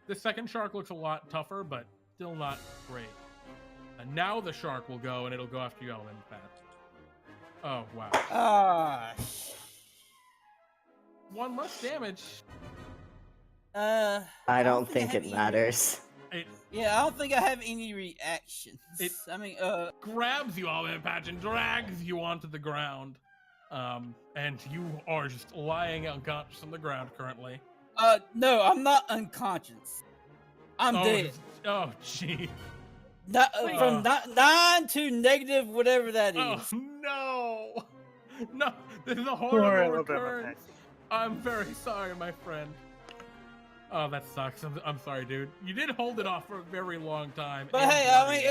The second shark looks a lot tougher, but still not great. And now the shark will go, and it'll go after you, Ellen, Pat. Oh, wow. Ah. 1 less damage. I don't think have it any- matters. It Yeah, I don't think I have any reactions. It- I mean, grabs you, Alabama Patch, and drags you onto the ground. And you are just lying unconscious on the ground currently. no, I'm not unconscious. I'm dead. Oh, gee. From 9 to negative, whatever that is. Oh no! No, this is a Poor horrible Alabama recurrence. I'm very sorry, my friend. Oh, that sucks. I'm sorry, dude. You did hold it off for a very long time. But and hey, I mean,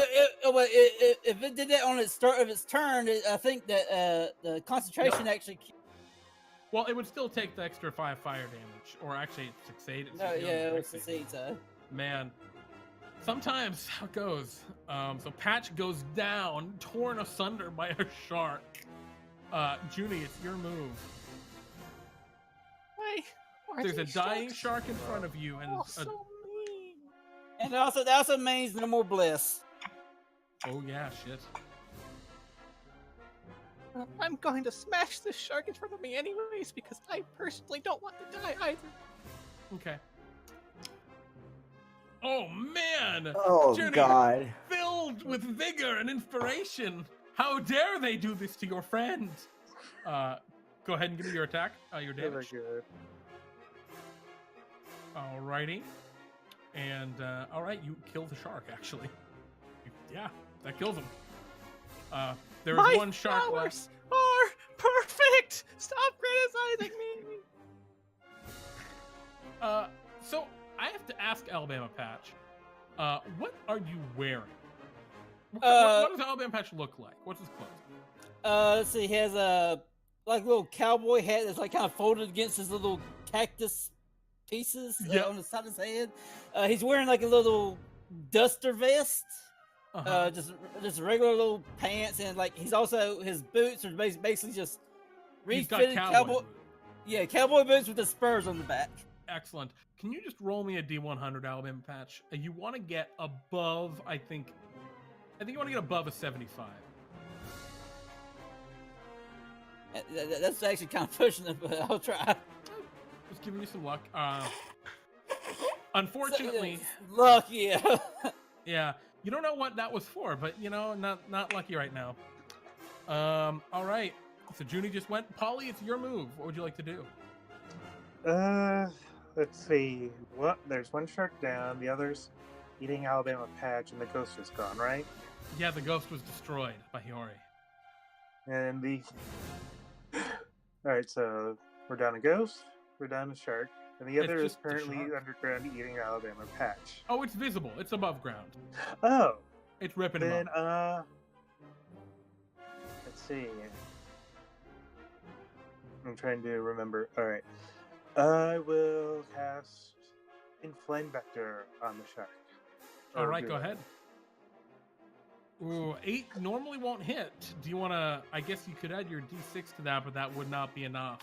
if it did that on its start of its turn, I think that the concentration actually. Well, it would still take the extra 5 fire damage, or actually succeed. No, yeah, it would succeed. So. Man, sometimes how it goes. So Patch goes down, torn asunder by a shark. Juni, it's your move. There's a dying shark in front of you, and so mean. And that also means no more bliss. Oh yeah, shit. I'm going to smash this shark in front of me anyways because I personally don't want to die either. Okay. Oh man! Oh Juni, God! Filled with vigor and inspiration. How dare they do this to your friend? Go ahead and give me your attack. Your damage. Good. Alrighty. And, alright, you kill the shark, actually. Yeah, that kills him. There was one shark left. Are perfect! Stop criticizing me! So, I have to ask Alabama Patch, what are you wearing? What does Alabama Patch look like? What's his clothes? Let's see, he has a little cowboy hat that's like kind of folded against his little cactus pieces on the side of his head. He's wearing like a little duster vest. Just regular little pants, and like he's also, his boots are basically just refitted cowboy. Yeah, cowboy boots with the spurs on the back. Excellent. Can you just roll me a D100, Alabama Patch? You want to get above, I think you want to get above a 75. That's actually kind of pushing it, but I'll try. Just giving you some luck. Unfortunately, luck, yeah. Yeah, you don't know what that was for, but you know, not lucky right now. All right. So Juni just went. Polly, it's your move. What would you like to do? Let's see. What? There's one shark down. The other's eating Alabama Patch, and the ghost is gone, right? Yeah, the ghost was destroyed by Hiori. And the. All right, so we're down a ghost. We're down a shark, and the other is currently underground eating Alabama Patch. Oh, it's visible. It's above ground. Oh. It's ripping then, him up. Let's see. I'm trying to remember. All right. I will cast Inflame Vector on the shark. All right, go ahead. Ooh, 8 normally won't hit. Do you want to... I guess you could add your D6 to that, but that would not be enough.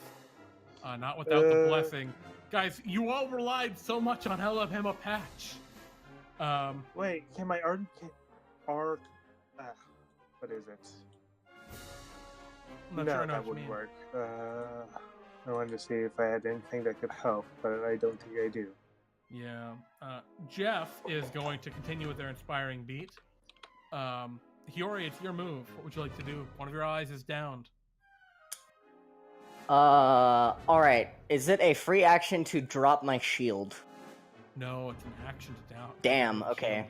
Not without the blessing. Guys, you all relied so much on Alabama Patch. Wait, can my arc... what is it? I'm not no, sure I know that what you wouldn't mean. work. I wanted to see if I had anything that could help, but I don't think I do. Yeah. Jeff is going to continue with their inspiring beat. Hiori, it's your move. What would you like to do? One of your eyes is downed. Alright. Is it a free action to drop my shield? No, it's an action to down. Damn, okay.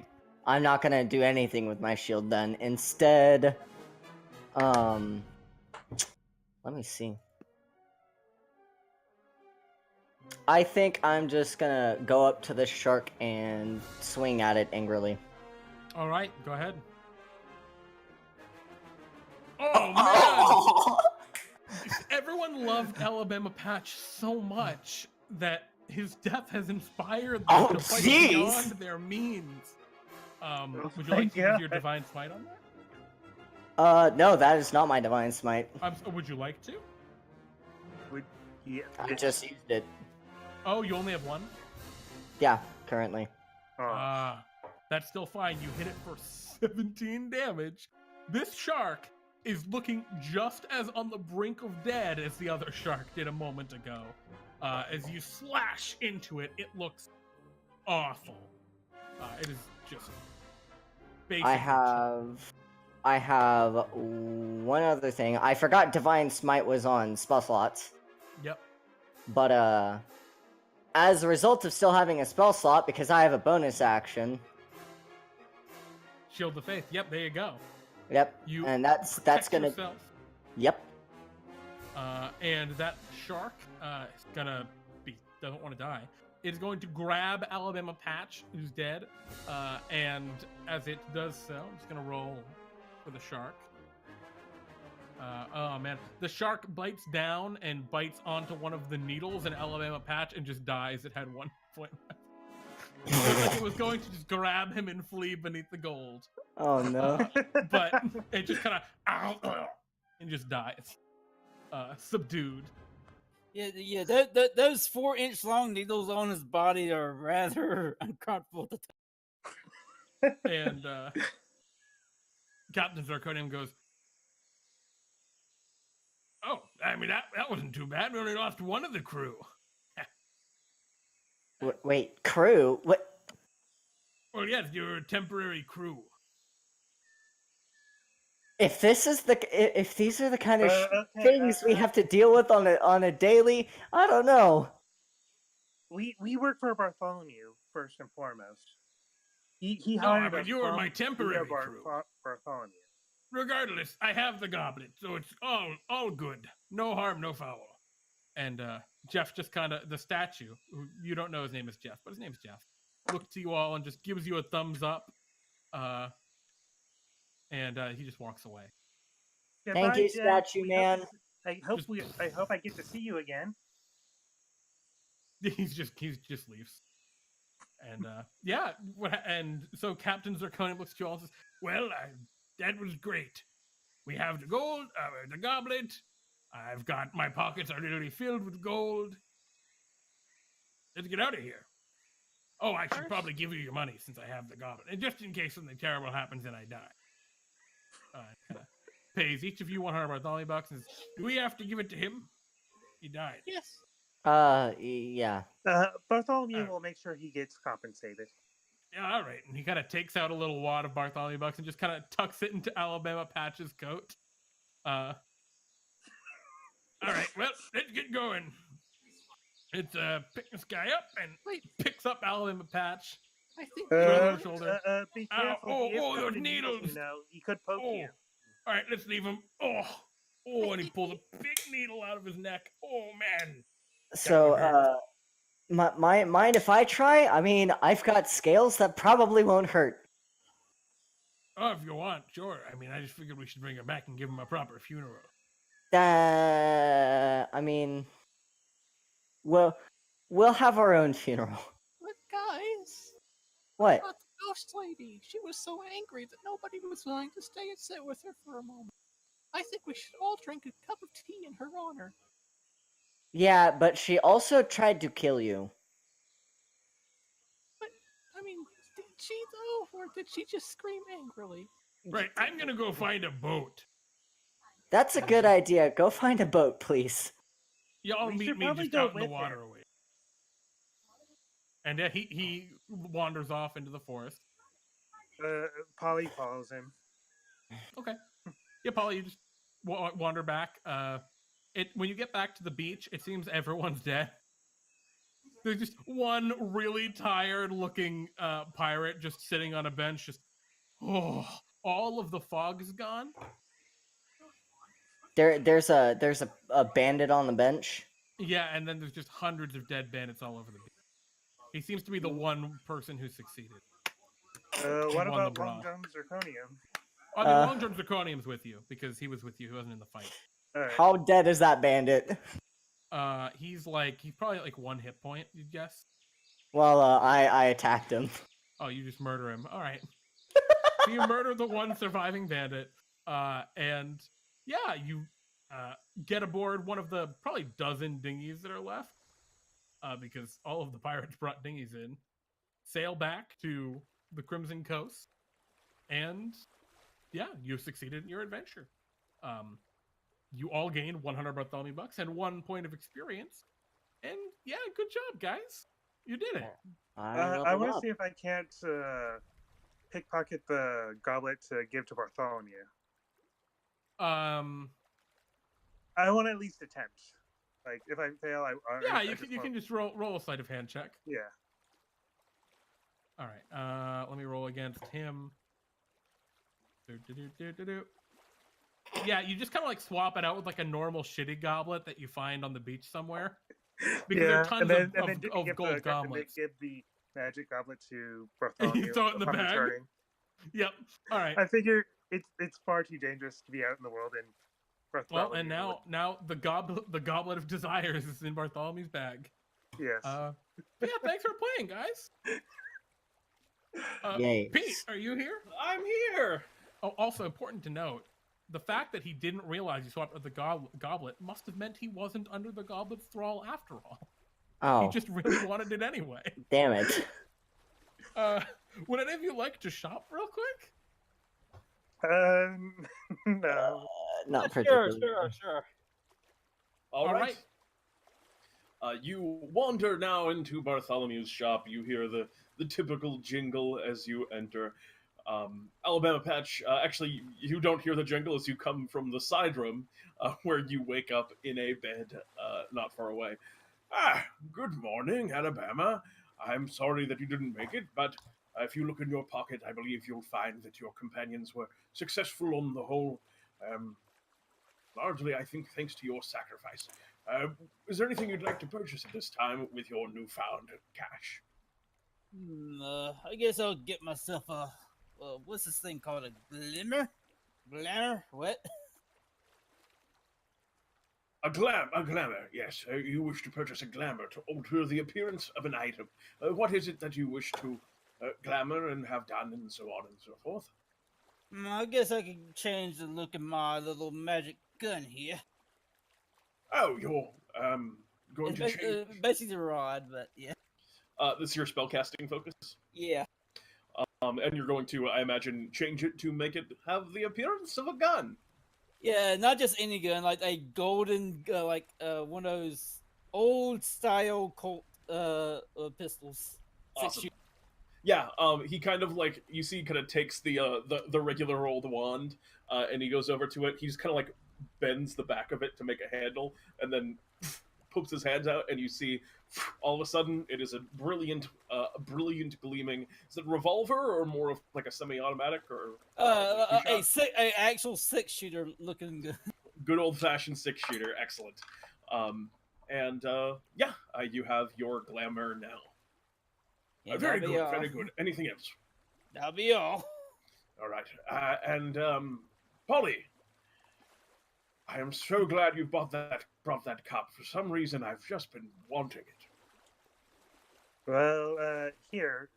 I'm not gonna do anything with my shield then. Instead, let me see. I think I'm just gonna go up to the shark and swing at it angrily. Alright, go ahead. Oh, man! Everyone loved Alabama Patch so much that his death has inspired them to fight beyond their means. Would you like to use your Divine Smite on that? No, that is not my Divine Smite. Would you like to? I just used it. Oh, you only have one? Yeah, currently. That's still fine. You hit it for 17 damage. This shark is looking just as on the brink of dead as the other shark did a moment ago. As you slash into it, it looks awful. It is just basically... I have one other thing. I forgot Divine Smite was on spell slots. Yep. But, as a result of still having a spell slot, because I have a bonus action, Shield of Faith. Yep, there you go. Yep. You and that's gonna. yourself. Yep. And that shark is gonna doesn't want to die. It's going to grab Alabama Patch, who's dead. And as it does so, I'm just gonna roll for the shark. Oh man, the shark bites down and bites onto one of the needles in Alabama Patch and just dies. It had 1 point left. It looked like it was going to just grab him and flee beneath the gold. Oh no. But it just kind of and just dies. Subdued. Yeah. Those 4-inch long needles on his body are rather uncomfortable to touch. And Captain Zirconium goes, "Oh, I mean that wasn't too bad. We only lost one of the crew." Wait, crew? What? Well, yes, you're a temporary crew. If these are the kind of things we have to deal with on a daily, I don't know. We work for Bartholomew first and foremost. He No, hired but us you are from my temporary via crew. Bartholomew. Regardless, I have the goblet, so it's all good. No harm, no foul. And Jeff just kind of, the statue, who you don't know his name is Jeff, but his name's Jeff, looks to you all and just gives you a thumbs up. And he just walks away. Yeah, Thank bye, you, Jeff. statue man. I hope I get to see you again. He just leaves. And yeah, and so Captain Zirconium looks at you all and says, "Well, that was great. We have the gold, the goblet. I've got, my pockets are literally filled with gold. Let's get out of here. Oh, I should probably give you your money since I have the goblet, and just in case something terrible happens and I die." Kind of pays each of you 100 Bartholomew bucks and says, "Do we have to give it to him? He died." Yes. Yeah. Bartholomew will make sure he gets compensated. Yeah, all right. And he kind of takes out a little wad of Bartholomew bucks and just kind of tucks it into Alabama Patch's coat. All right, well, let's get going. It's pick this guy up and picks up Alabama Patch. I think. Shoulder. Be careful. Oh, those needles. You know, he could poke you. All right, let's leave him. And he pulls a big needle out of his neck. Oh man. So, mind if I try? I mean, I've got scales that probably won't hurt. Oh, if you want, sure. I mean, I just figured we should bring him back and give him a proper funeral. I mean, we'll have our own funeral. But guys, What? about the ghost lady. She was so angry that nobody was willing to stay and sit with her for a moment. I think we should all drink a cup of tea in her honor. Yeah, but she also tried to kill you. But, I mean, did she though? Or did she just scream angrily? Right, I'm gonna go find a boat. That's a good idea. Go find a boat, please. Y'all We meet should me probably just go out in the with her. waterway. And he wanders off into the forest. Polly follows him. Okay. Yeah, Polly, you just wander back. When you get back to the beach, it seems everyone's dead. There's just one really tired-looking pirate just sitting on a bench. Just, all of the fog's gone. There's a bandit on the bench. Yeah, and then there's just hundreds of dead bandits all over the beach. He seems to be the one person who succeeded. What won the about brawl. Long John Zirconium? I mean, Long John Zirconium's with you because he was with you. He wasn't in the fight. All right. How dead is that bandit? He's probably like 1 hit point, you'd guess. Well, I attacked him. Oh, you just murder him. All right. So you murder the one surviving bandit, and yeah, you get aboard one of the probably dozen dinghies that are left, because all of the pirates brought dinghies in, sail back to the Crimson Coast, and yeah, you succeeded in your adventure. You all gained 100 Bartholomew bucks and 1 point of experience, and yeah, good job, guys. You did it. I want to see if I can't pickpocket the goblet to give to Bartholomew. I want to at least attempt. Like, if I fail, you can just roll a sleight of hand check. Yeah. All right. Let me roll against him. Yeah, you just kind of like swap it out with like a normal shitty goblet that you find on the beach somewhere. Because there are tons of gold goblets. Give the magic goblet to And Bartholomew you throw it in the upon bag? returning. Yep. All right. I figure it's far too dangerous to be out in the world and Bartholomew. Well, and now the goblet of desires is in Bartholomew's bag. Yes. Yeah, thanks for playing, guys. Yes. Pete, are you here? I'm here. Oh, also important to note, the fact that he didn't realize he swapped with the goblet must have meant he wasn't under the goblet's thrall after all. Oh. He just really wanted it anyway. Damn it. Would any of you like to shop real quick? No. Not particularly. Sure. All All right. You wander now into Bartholomew's shop. You hear the typical jingle as you enter. Alabama Patch, actually, you don't hear the jingle as you come from the side room where you wake up in a bed not far away. Good morning, Alabama. I'm sorry that you didn't make it, but if you look in your pocket, I believe you'll find that your companions were successful on the whole. Largely, I think, thanks to your sacrifice. Is there anything you'd like to purchase at this time with your newfound cash? I guess I'll get myself a... what's this thing called? A glimmer? Glamour? What? A glamour, yes. You wish to purchase a glamour to alter the appearance of an item. What is it that you wish to glamour and have done, and so on and so forth? I guess I could change the look of my little magic gun here. Oh, you're going to change... basically the rod, but yeah. This is your spellcasting focus? Yeah. And you're going to, I imagine, change it to make it have the appearance of a gun. Yeah, not just any gun, like a golden, one of those old style Colt pistols. Awesome. Yeah, he kind of like, you see, kind of takes the regular old wand, and he goes over to it. He just kind of like bends the back of it to make a handle, and then pokes his hands out, and you see, all of a sudden, it is a brilliant gleaming. Is it a revolver or more of like a semi-automatic or? A actual 6-shooter looking good. Good old-fashioned 6-shooter, excellent. You have your glamour now. Yeah, very good, very good. Anything else? That'll be all. All right, Polly, I am so glad you brought that cup. For some reason, I've just been wanting it. Well, here,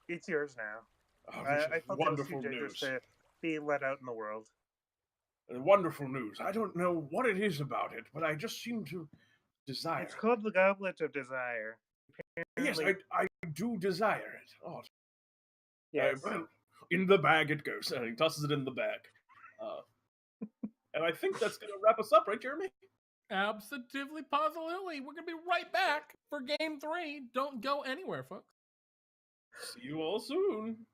it's yours now. Oh, I felt it was too wonderful dangerous news. to be let out in the world. Wonderful news. I don't know what it is about it, but I just seem to desire. It's called the Goblet of Desire. Apparently... Yes, I do desire it. Oh, yes. Well, in the bag it goes. And he tosses it in the bag. And I think that's going to wrap us up, right, Jeremy? Absolutely, positively. We're going to be right back for Game 3. Don't go anywhere, folks. See you all soon.